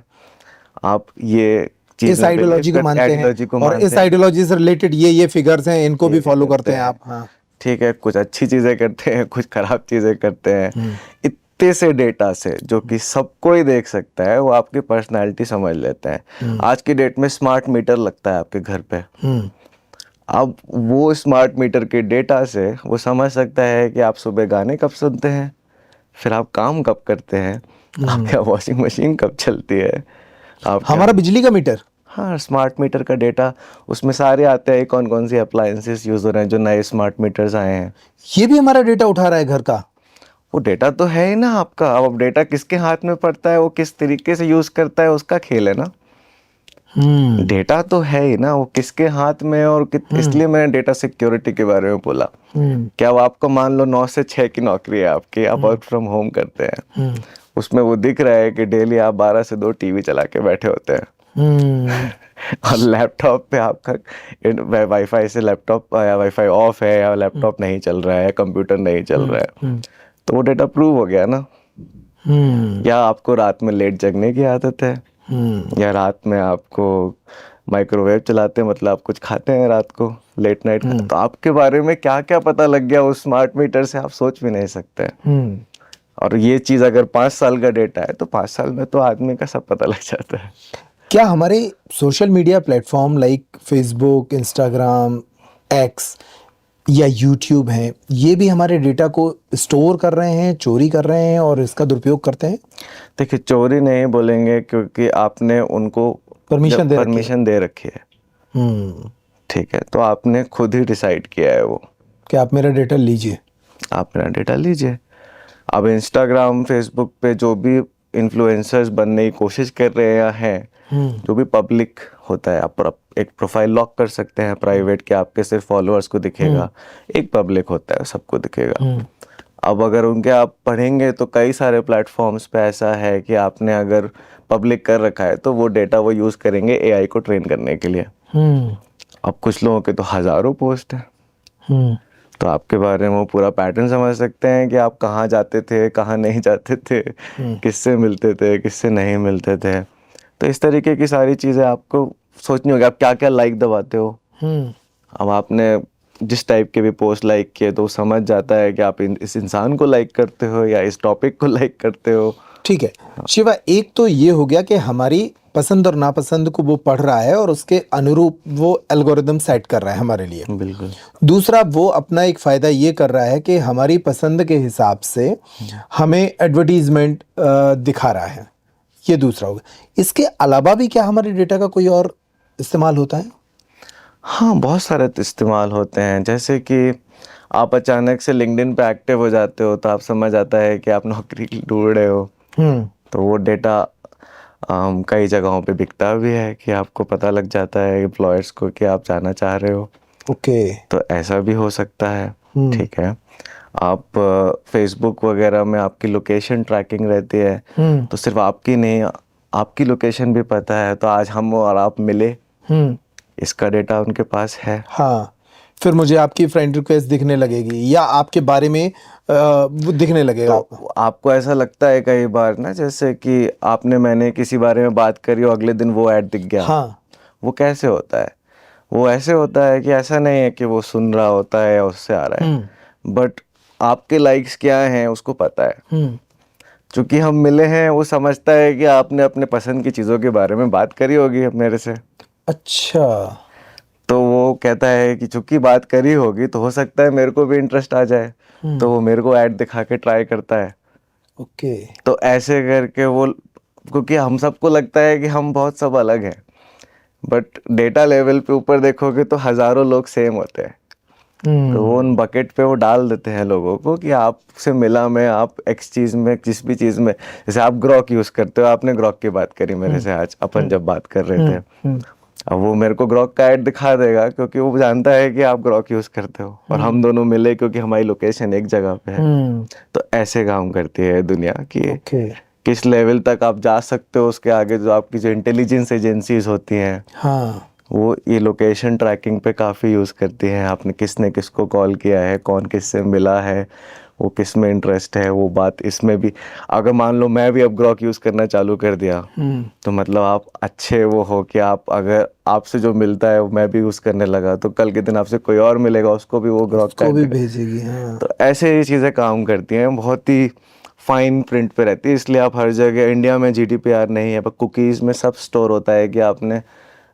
आप ये इस आइडियोलॉजी को मानते हैं और इस आइडियोलॉजी से रिलेटेड ये फिगर्स हैं, इनको भी फॉलो करते हैं आप। हाँ, ठीक है, कुछ अच्छी चीज़ें करते हैं, कुछ खराब चीज़ें करते हैं। इतने से डेटा से जो कि सबको ही देख सकता है, वो आपकी पर्सनालिटी समझ लेते हैं। आज की डेट में स्मार्ट मीटर लगता है आपके घर पे। अब वो स्मार्ट मीटर के डेटा से वो समझ सकता है कि आप सुबह गाने कब सुनते हैं, फिर आप काम कब करते हैं, आपका वॉशिंग मशीन कब चलती है, हमारा बिजली का मीटर। हाँ, स्मार्ट मीटर का डेटा उसमें सारे आते हैं, कौन कौन सी अप्लायंसेस यूज़ हो रहे हैं, जो नए स्मार्ट मीटर्स आए हैं। ये भी हमारा डेटा उठा रहा है घर का। वो डेटा तो है ही ना आपका। अब डेटा किसके हाथ में पड़ता है, वो किस तरीके से यूज़ करता है, उसका खेल है ना। डेटा तो है ही ना, वो किसके हाथ में है। और इसलिए मैंने डेटा सिक्योरिटी के बारे में बोला। क्या वो आपको मान लो 9 से 6 की नौकरी है आपकी, आप वर्क फ्रॉम होम करते हैं, उसमें वो दिख रहा है कि डेली आप 12 से 2 टीवी चला के बैठे होते हैं और लैपटॉप पे आपका वाईफाई से लैपटॉप या वाईफाई ऑफ है या लैपटॉप नहीं चल रहा है, कंप्यूटर नहीं चल रहा है, तो वो डेटा प्रूव हो गया ना। या आपको रात में लेट जगने की आदत है, या रात में आपको माइक्रोवेव चलाते हैं, मतलब आप कुछ खाते हैं रात को लेट नाइट, तो आपके बारे में क्या क्या पता लग गया उस स्मार्ट मीटर से, आप सोच भी नहीं सकते। और ये चीज़ अगर 5 साल का डेटा है तो 5 साल में तो आदमी का सब पता लग जाता है। क्या हमारे social media platform like Facebook, Instagram, x या यूट्यूब हैं, ये भी हमारे डेटा को स्टोर कर रहे हैं, चोरी कर रहे हैं और इसका दुरुपयोग करते हैं? देखिए, चोरी नहीं बोलेंगे क्योंकि आपने उनको परमिशन दे रखी है। ठीक है, तो आपने खुद ही डिसाइड किया है वो कि आप मेरा डेटा लीजिए, आप मेरा डेटा लीजिए। अब इंस्टाग्राम, फेसबुक पे जो भी इन्फ्लुएंसर्स बनने की कोशिश कर रहे हैं, जो भी पब्लिक होता है, आप एक प्रोफाइल लॉक कर सकते हैं प्राइवेट, कि आपके सिर्फ फॉलोअर्स को दिखेगा। एक पब्लिक होता है, सबको दिखेगा। अब अगर उनके आप पढ़ेंगे तो कई सारे प्लेटफॉर्म्स पे ऐसा है कि आपने अगर पब्लिक कर रखा है तो वो डेटा वो यूज़ करेंगे एआई को ट्रेन करने के लिए। अब कुछ लोगों के तो हज़ारों पोस्ट हैं, तो आपके बारे में वो पूरा पैटर्न समझ सकते हैं कि आप कहाँ जाते थे, कहाँ नहीं जाते थे, किससे मिलते थे, किससे नहीं मिलते थे। तो इस तरीके की सारी चीज़ें आपको सोचनी होगी, आप क्या क्या लाइक दबाते हो। अब आपने जिस टाइप के भी पोस्ट लाइक किए तो समझ जाता है कि आप इस इंसान को लाइक करते हो या इस टॉपिक को लाइक करते हो। ठीक है शिवा, एक तो ये हो गया कि हमारी पसंद और नापसंद को वो पढ़ रहा है और उसके अनुरूप वो एल्गोरिदम सेट कर रहा है हमारे लिए। बिल्कुल। दूसरा, वो अपना एक फ़ायदा ये कर रहा है कि हमारी पसंद के हिसाब से हमें एडवर्टीजमेंट दिखा रहा है। ये दूसरा होगा। इसके अलावा भी क्या हमारे डेटा का कोई और इस्तेमाल होता है? हाँ, बहुत सारे इस्तेमाल होते हैं। जैसे कि आप अचानक से लिंक्डइन पे एक्टिव हो जाते हो तो आप समझ आता है कि आप नौकरी ढूंढ रहे हो, तो वो डेटा कई जगहों पे बिकता भी है कि आपको पता लग जाता है एम्प्लॉयर्स को कि आप जाना चाह रहे हो। ओके। तो ऐसा भी हो सकता है। ठीक है, आप फेसबुक वगैरह में आपकी लोकेशन ट्रैकिंग रहती है, तो सिर्फ आपकी नहीं, आपकी लोकेशन भी पता है, तो आज हम और आप मिले, इसका डेटा उनके पास है। हाँ, फिर मुझे आपकी फ्रेंड रिक्वेस्ट दिखने लगेगी या आपके बारे में वो दिखने लगेगा। तो आपको ऐसा लगता है कई बार ना, जैसे कि मैंने किसी बारे में बात करी और अगले दिन वो ऐड दिख गया। हाँ। वो कैसे होता है? वो ऐसे होता है कि ऐसा नहीं है कि वो सुन रहा होता है या उससे आ रहा है, बट आपके लाइक्स क्या हैं उसको पता है। चूंकि हम मिले हैं, वो समझता है कि आपने अपने पसंद की चीज़ों के बारे में बात करी होगी मेरे से। अच्छा। तो वो कहता है कि चूंकि बात करी होगी तो हो सकता है मेरे को भी इंटरेस्ट आ जाए, तो वो मेरे को ऐड दिखा के ट्राई करता है। ओके। तो ऐसे करके वो, क्योंकि हम सबको लगता है कि हम बहुत सब अलग हैं, बट डेटा लेवल पे ऊपर देखोगे तो हज़ारों लोग सेम होते हैं। तो वो उन बकेट पे वो डाल देते हैं लोगों को कि आपसे मिला मैं, आप एक्स चीज़ में, किस भी चीज़ में, जैसे आप ग्रॉक यूज़ करते हो, आपने ग्रॉक की बात करी मेरे से आज अपन जब बात कर रहे थे, अब वो मेरे को ग्रॉक का ऐड दिखा देगा क्योंकि वो जानता है कि आप ग्रॉक यूज़ करते हो, और हम दोनों मिले क्योंकि हमारी लोकेशन एक जगह पे है। तो ऐसे काम करती है दुनिया की किस लेवल तक आप जा सकते हो, उसके आगे जो आपकी जो इंटेलिजेंस एजेंसीज होती हैं, हाँ, वो ये लोकेशन ट्रैकिंग पे काफ़ी यूज़ करती हैं। आपने किसने किसको कॉल किया है, कौन किससे मिला है, वो किस में इंटरेस्ट है, वो बात इसमें भी। अगर मान लो मैं भी अब ग्रॉक यूज़ करना चालू कर दिया, तो मतलब आप अच्छे वो हो कि आप, अगर आपसे जो मिलता है वो मैं भी यूज़ करने लगा, तो कल के दिन आपसे कोई और मिलेगा, उसको भी वो ग्रॉक को भी भेजेगी। हाँ। तो ऐसे ये चीज़ें काम करती हैं, बहुत ही फाइन प्रिंट पे रहती है। इसलिए आप हर जगह, इंडिया में GDPR नहीं है पर कुकीज़ में सब स्टोर होता है कि आपने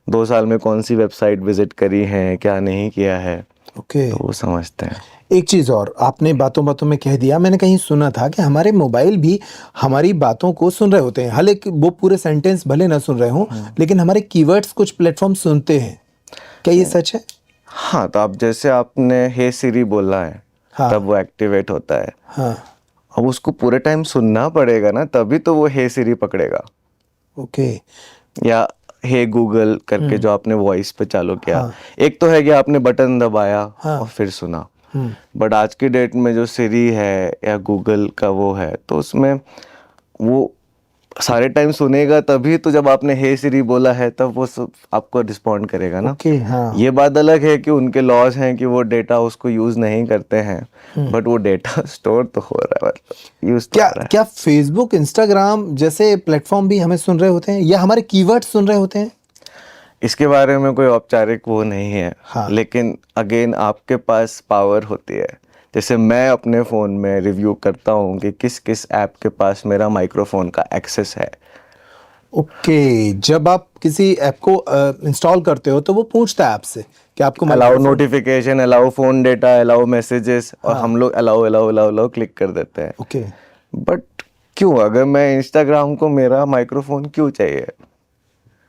2 साल में कौन सी वेबसाइट विजिट करी है, क्या नहीं किया है। ओके। तो वो समझते हैं। एक चीज़ और आपने बातों बातों में कह दिया, मैंने कहीं सुना था कि हमारे मोबाइल भी हमारी बातों को सुन रहे होते हैं। हालांकि वो पूरे सेंटेंस भले ना सुन रहे हों, लेकिन हमारे कीवर्ड्स कुछ प्लेटफॉर्म सुनते हैं। क्या ये सच है? हाँ, तो अब जैसे आपने हे सिरी बोला है, हाँ। तब वो एक्टिवेट होता है। हाँ। अब उसको पूरे टाइम सुनना पड़ेगा ना, तभी तो वो हे सिरी पकड़ेगा। ओके। या हे गूगल करके जो आपने वॉइस पे चालू किया, एक तो है कि आपने बटन दबाया और फिर सुना, बट आज की डेट में जो सिरी है या गूगल का वो है, तो उसमें वो सारे टाइम सुनेगा तभी तो, जब आपने हे सिरी बोला है तब वो सब आपको रिस्पॉन्ड करेगा ना। ओके, हाँ। ये बात अलग है कि उनके लॉज हैं कि वो डेटा उसको यूज नहीं करते हैं, बट वो डेटा स्टोर तो हो रहा है, मतलब यूज तो क्या हो रहा है। क्या फेसबुक, इंस्टाग्राम जैसे प्लेटफॉर्म भी हमें सुन रहे होते हैं या हमारे कीवर्ड सुन रहे होते हैं? इसके बारे में कोई औपचारिक वो नहीं है, हाँ। लेकिन अगेन आपके पास पावर होती है। जैसे मैं अपने फ़ोन में रिव्यू करता हूँ कि किस किस ऐप के पास मेरा माइक्रोफोन का एक्सेस है। ओके, जब आप किसी ऐप को इंस्टॉल करते हो तो वो पूछता है आपसे कि आपको allow microphone- notification, allow phone data, allow messages, और हम लोग allow allow allow allow click कर देते हैं। ओके। बट क्यों, अगर मैं इंस्टाग्राम को मेरा माइक्रोफोन क्यों चाहिए?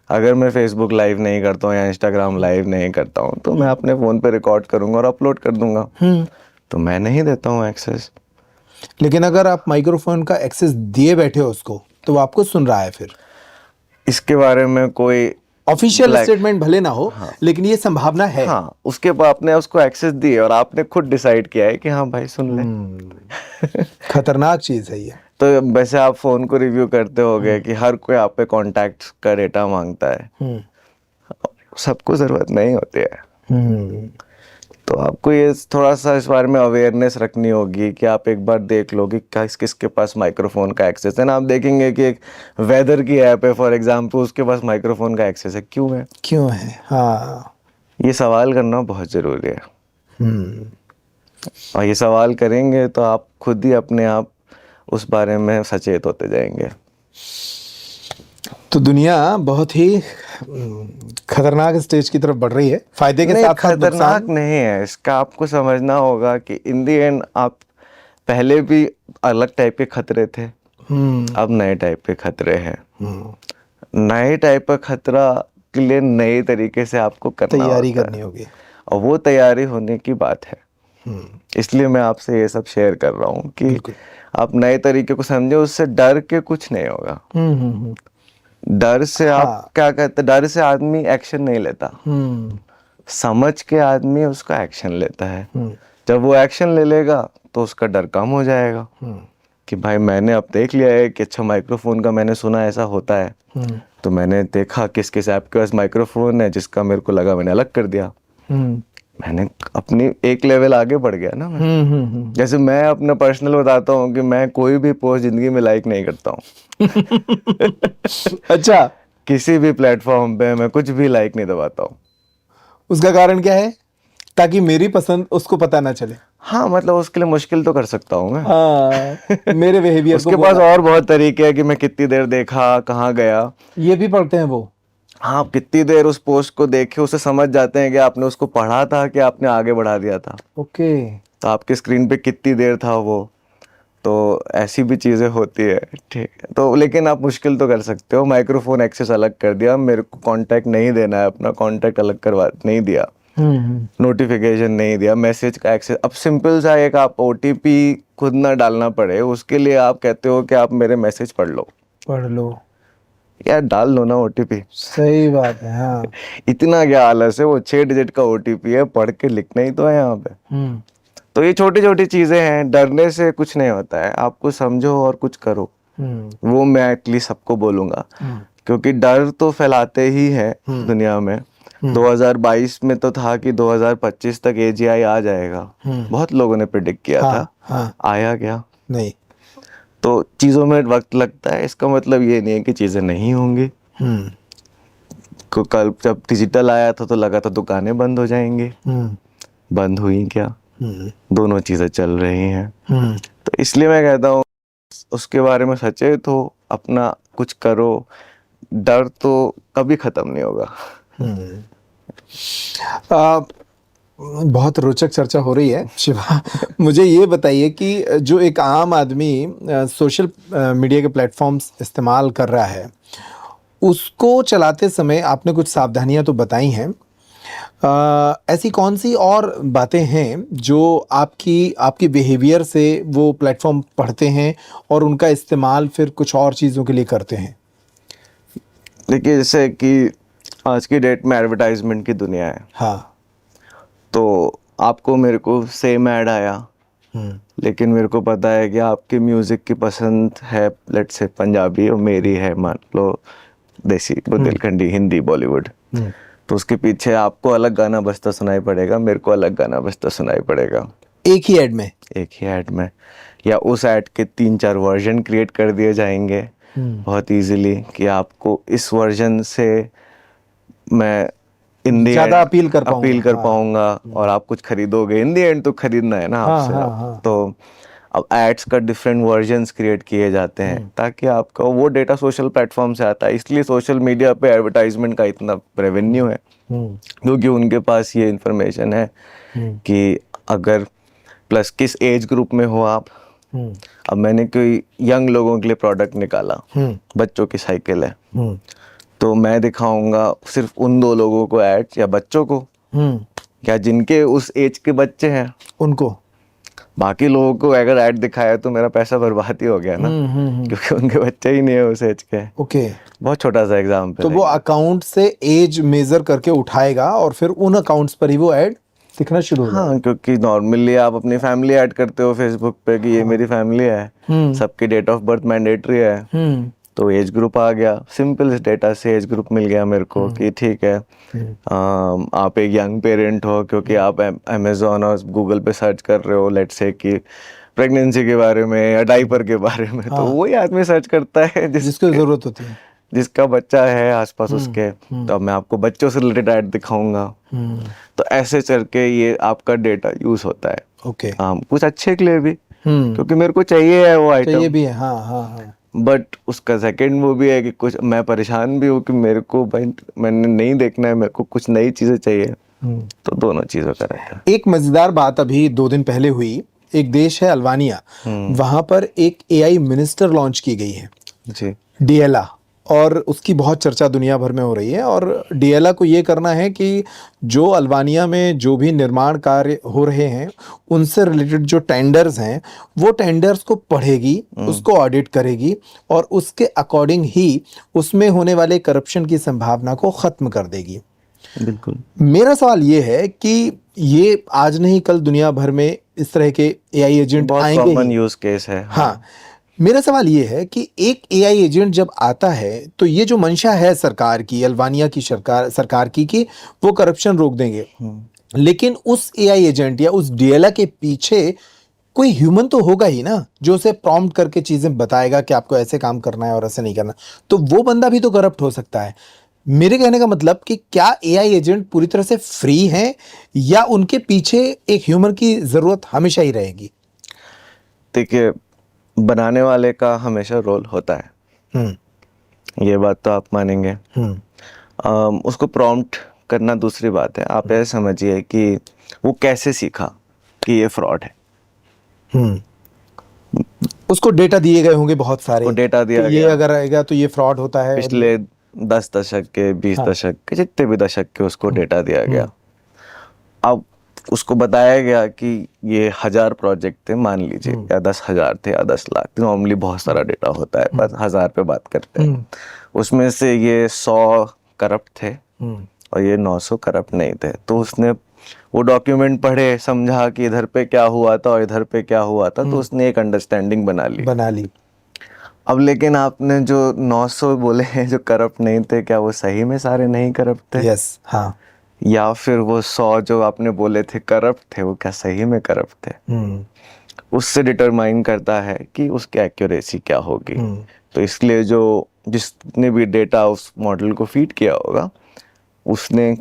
अगर मैं फेसबुक लाइव नहीं करता हूँ या इंस्टाग्राम लाइव नहीं करता हूँ तो मैं अपने फ़ोन पे रिकॉर्ड करूँगा और अपलोड कर दूंगा। तो मैं नहीं देता हूँ एक्सेस। लेकिन अगर आप माइक्रोफोन का एक्सेस दिए बैठे हो उसको, तो वो आपको सुन रहा है फिर। इसके बारे में कोई ऑफिशियल Black- स्टेटमेंट भले ना हो, लेकिन ये संभावना है। हाँ, उसके बाद आपने उसको एक्सेस दिए और आपने खुद डिसाइड किया है कि हाँ भाई सुन ले। खतरनाक चीज है ये। तो वैसे आप फ़ोन को रिव्यू करते होगे कि हर कोई आप पे कॉन्टैक्ट का डेटा मांगता है, सबको ज़रूरत नहीं होती है। तो आपको ये थोड़ा सा इस बारे में अवेयरनेस रखनी होगी कि आप एक बार देख लो कि किस किसके पास माइक्रोफोन का एक्सेस है ना। आप देखेंगे कि एक वेदर की ऐप है फॉर एग्जांपल, उसके पास माइक्रोफोन का एक्सेस है, क्यों है? क्यों है? हाँ। ये सवाल करना बहुत ज़रूरी है। और ये सवाल करेंगे तो आप खुद ही अपने आप उस बारे में सचेत होते जाएंगे। तो दुनिया बहुत ही खतरनाक स्टेज की तरफ बढ़ रही है, फायदे के नहीं, साथ साथ खतरनाक नुकसान। नहीं है, इसका आपको समझना होगा कि इन दी एंड आप पहले भी अलग टाइप के खतरे थे, अब नए टाइप के खतरे हैं। नए टाइप का खतरा के लिए नए तरीके से आपको करना तैयारी होता करनी है, होगी। और वो तैयारी होने की बात है। इसलिए मैं आपसे ये सब शेयर कर रहा हूँ कि आप नए तरीके को समझे, उससे डर के कुछ नहीं होगा। डर से आप क्या कहते हैं, डर से आदमी एक्शन नहीं लेता, समझ के आदमी उसका एक्शन लेता है। जब वो एक्शन ले लेगा तो उसका डर कम हो जाएगा कि भाई मैंने अब देख लिया है कि अच्छा माइक्रोफोन का मैंने सुना ऐसा होता है, तो मैंने देखा किस किस ऐप के पास माइक्रोफोन है, जिसका मेरे को लगा मैंने अलग कर दिया। मैंने अपनी एक लेवल आगे बढ़ गया ना मैं। जैसे मैं अपना पर्सनल बताता हूँ कि मैं कोई भी पोस्ट जिंदगी में लाइक नहीं करता हूँ। अच्छा, किसी भी प्लेटफॉर्म पे मैं कुछ भी लाइक नहीं दबाता हूँ। उसका कारण क्या है? ताकि मेरी पसंद उसको पता ना चले। हाँ, मतलब उसके लिए मुश्किल तो कर सकता हूँ मैं। हाँ, मेरे बिहेवियर को उसके पास और बहुत तरीके हैं कि मैं कितनी देर देखा, कहाँ गया, ये भी पढ़ते हैं वो। हाँ, आप कितनी देर उस पोस्ट को देखे, उसे समझ जाते हैं कि आपने उसको पढ़ा था कि आपने आगे बढ़ा दिया था। ओके। तो आपकी स्क्रीन पे कितनी देर था वो, तो ऐसी भी चीज़ें होती है, ठीक है। तो लेकिन आप मुश्किल तो कर सकते हो, माइक्रोफोन एक्सेस अलग कर दिया, मेरे को कांटेक्ट नहीं देना है, अपना कांटेक्ट अलग करवा नहीं दिया, नोटिफिकेशन नहीं दिया, मैसेज का एक्सेस। अब सिंपल सा एक आप ओटीपी खुद ना डालना पड़े, उसके लिए आप कहते हो कि आप मेरे मैसेज पढ़ लो, यार डाल लो ना ओटीपी। सही बात है। हाँ। इतना क्या आलस है, वो 6 डिजिट का ओटीपी है, पढ़ के लिखना ही तो है यहाँ पे। तो ये छोटी छोटी चीजें हैं, डरने से कुछ नहीं होता है, आपको समझो और कुछ करो। वो मैं एटलीस्ट सबको बोलूंगा, क्योंकि डर तो फैलाते ही है दुनिया में। 2022 में तो था कि 2025 तक एजीआई आ जाएगा, बहुत लोगों ने प्रिडिक्ट किया था। आया क्या? नहीं। तो चीजों में वक्त लगता है, इसका मतलब ये नहीं है कि चीजें नहीं होंगी। कल जब डिजिटल आया था तो लगा था दुकानें बंद हो जाएंगी, बंद हुई क्या? दोनों चीजें चल रही हैं। तो इसलिए मैं कहता हूँ उसके बारे में सचेत हो, अपना कुछ करो, डर तो कभी खत्म नहीं होगा। बहुत रोचक चर्चा हो रही है शिवा। मुझे ये बताइए कि जो एक आम आदमी सोशल मीडिया के प्लेटफॉर्म्स इस्तेमाल कर रहा है, उसको चलाते समय आपने कुछ सावधानियां तो बताई हैं, ऐसी कौन सी और बातें हैं जो आपकी बिहेवियर से वो प्लेटफॉर्म पढ़ते हैं और उनका इस्तेमाल फिर कुछ और चीज़ों के लिए करते हैं? देखिए, जैसे कि आज की डेट में एडवर्टाइजमेंट की दुनिया है। हाँ। तो आपको मेरे को सेम ऐड आया, लेकिन मेरे को पता है कि आपकी म्यूजिक की पसंद है लेट्स से पंजाबी और मेरी है मान लो देसी बुंदेलखंडी हिंदी बॉलीवुड, तो उसके पीछे आपको अलग गाना बजता सुनाई पड़ेगा, मेरे को अलग गाना बजता सुनाई पड़ेगा एक ही ऐड में या उस ऐड के 3-4 वर्जन क्रिएट कर दिए जाएंगे बहुत इजीली कि आपको इस वर्जन से मैं इन दी ज्यादा एंड अपील कर पाऊंगा और आप कुछ खरीदोगे, इन दी एंड तो खरीदना है ना आपसे। तो अब एड्स का डिफरेंट वर्जन्स क्रिएट किए जाते हैं ताकि आपका वो डेटा सोशल प्लेटफॉर्म से आता है, इसलिए सोशल मीडिया पे एडवर्टाइजमेंट का इतना रेवेन्यू है क्योंकि उनके पास ये इंफॉर्मेशन है कि अगर प्लस किस एज ग्रुप में हो आप। अब मैंने कोई यंग लोगों के लिए प्रोडक्ट निकाला, बच्चों की साइकिल है, तो मैं दिखाऊंगा सिर्फ उन 2 लोगों को ऐड या बच्चों को या जिनके उस एज के बच्चे हैं उनको, बाकी लोगों को अगर ऐड दिखाया तो मेरा पैसा बर्बाद ही हो गया ना क्योंकि उनके बच्चे ही नहीं है उस एज के। ओके, बहुत छोटा सा एग्जाम्पल तो वो अकाउंट से एज मेजर करके उठाएगा और फिर उन अकाउंट्स पर ही वो ऐड दिखना शुरू हो हाँ, क्योंकि नॉर्मली आप अपनी फैमिली ऐड करते हो फेसबुक पे कि ये मेरी फैमिली है, सबकी डेट ऑफ बर्थ मैंडेटरी है, तो एज ग्रुप आ गया, सिंपल इस डेटा से एज ग्रुप मिल गया मेरे को कि ठीक है आप एक यंग पेरेंट हो क्योंकि आप अमेजोन और गूगल पे सर्च कर रहे हो लेट्स से कि प्रेगनेंसी के बारे में या डाइपर के बारे में, तो वही आदमी सर्च करता है जिसको जरूरत होती है, जिसका बच्चा है आसपास उसके, तो अब मैं आपको बच्चों से रिलेटेड ऐड दिखाऊंगा। तो ऐसे करके ये आपका डेटा यूज होता है। ओके, कुछ अच्छे के लिए भी क्योंकि मेरे को चाहिए है वो आइटम, चाहिए भी है, हाँ। बट उसका सेकंड वो भी है कि कुछ मैं परेशान भी हूँ कि मेरे को भाई मैंने नहीं देखना है, मेरे को कुछ नई चीजें चाहिए, तो दोनों चीजों का रहता है। एक मजेदार बात अभी 2 दिन पहले हुई, एक देश है अल्बानिया, वहां पर एक एआई मिनिस्टर लॉन्च की गई है जी, डिएला, और उसकी बहुत चर्चा दुनिया भर में हो रही है। और डिएला को ये करना है कि जो अल्बानिया में जो भी निर्माण कार्य हो रहे हैं उनसे रिलेटेड जो टेंडर्स हैं वो टेंडर्स को पढ़ेगी, उसको ऑडिट करेगी और उसके अकॉर्डिंग ही उसमें होने वाले करप्शन की संभावना को ख़त्म कर देगी। बिल्कुल। मेरा सवाल ये है कि ये आज नहीं कल दुनिया भर में इस तरह के एआई एजेंट आएंगे, बहुत कॉमन यूज केस है। हाँ, मेरा सवाल ये है कि एक एआई एजेंट जब आता है तो ये जो मंशा है सरकार की, अल्बानिया की सरकार की कि वो करप्शन रोक देंगे, लेकिन उस एआई एजेंट या उस डिएला के पीछे कोई ह्यूमन तो होगा ही ना जो उसे प्रॉम्प्ट करके चीजें बताएगा कि आपको ऐसे काम करना है और ऐसे नहीं करना, तो वो बंदा भी तो करप्ट हो सकता है। मेरे कहने का मतलब कि क्या एआई एजेंट पूरी तरह से फ्री हैं या उनके पीछे एक ह्यूमन की जरूरत हमेशा ही रहेगी? देखिए, बनाने वाले का हमेशा रोल होता है, ये बात तो आप मानेंगे। उसको प्रॉम्प्ट करना दूसरी बात है। आप ऐसे समझिए कि वो कैसे सीखा कि ये फ्रॉड है। उसको डेटा दिए गए होंगे बहुत सारे, डेटा दिया तो ये अगर आएगा तो ये फ्रॉड होता है। पिछले 10 दशक के 20 दशक के जितने भी दशक के उसको डेटा दिया गया। अब उसको बताया गया कि ये 1000 प्रोजेक्ट थे मान लीजिए, या 10,000 थे या 10 लाख, नॉर्मली बहुत सारा डेटा होता है, बस 1000 पे बात करते हैं। उसमें से ये 100 करप्ट थे और ये 900 करप्ट नहीं थे। तो उसने वो डॉक्यूमेंट पढ़े, समझा कि इधर पे क्या हुआ था और इधर पे क्या हुआ था, तो उसने एक अंडरस्टैंडिंग बना ली। अब लेकिन आपने जो 900 बोले हैं जो करप्ट नहीं थे, क्या वो सही में सारे नहीं करप्ट थे? यस, हाँ। या फिर वो 100 जो आपने बोले थे करप्ट थे, वो क्या सही में करप्ट थे? उससे डिटरमाइन करता है कि उसकी एक्यूरेसी क्या होगी। तो इसलिए जो जिसने भी डेटा उस मॉडल को फीड किया होगा, उसने,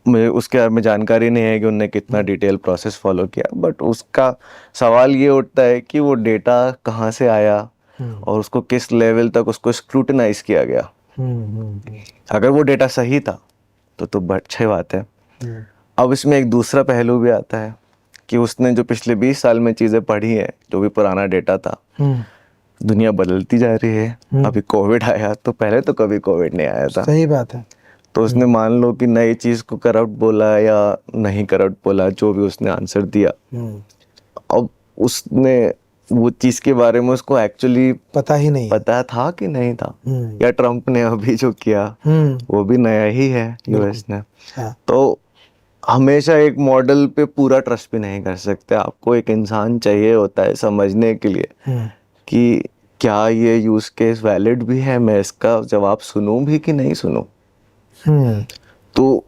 मुझे उसके बारे में जानकारी नहीं है कि उनने कितना डिटेल प्रोसेस फॉलो किया, बट उसका सवाल ये उठता है कि वो डेटा कहाँ से आया और उसको किस लेवल तक उसको स्क्रूटिनाइज किया गया। अगर वो डेटा सही था तो अच्छी बात है। अब इसमें एक दूसरा पहलू भी आता है कि उसने जो पिछले 20 साल में चीज़ें पढ़ी हैं, जो भी पुराना डेटा था, दुनिया बदलती जा रही है। अभी कोविड आया, तो पहले तो कभी कोविड नहीं आया था। सही बात है। तो उसने मान लो कि नई चीज़ को करप्ट बोला या नहीं करप्ट बोला, जो भी उसने आंसर दिया, अब उसने वो चीज़ के बारे में उसको एक्चुअली पता था कि नहीं था, या ट्रम्प ने अभी जो किया वो भी नया ही है यूएस ने। तो हमेशा एक मॉडल पे पूरा ट्रस्ट भी नहीं कर सकते, आपको एक इंसान चाहिए होता है समझने के लिए कि क्या ये यूज केस वैलिड भी है, मैं इसका जवाब सुनूं भी कि नहीं सुनूं। तो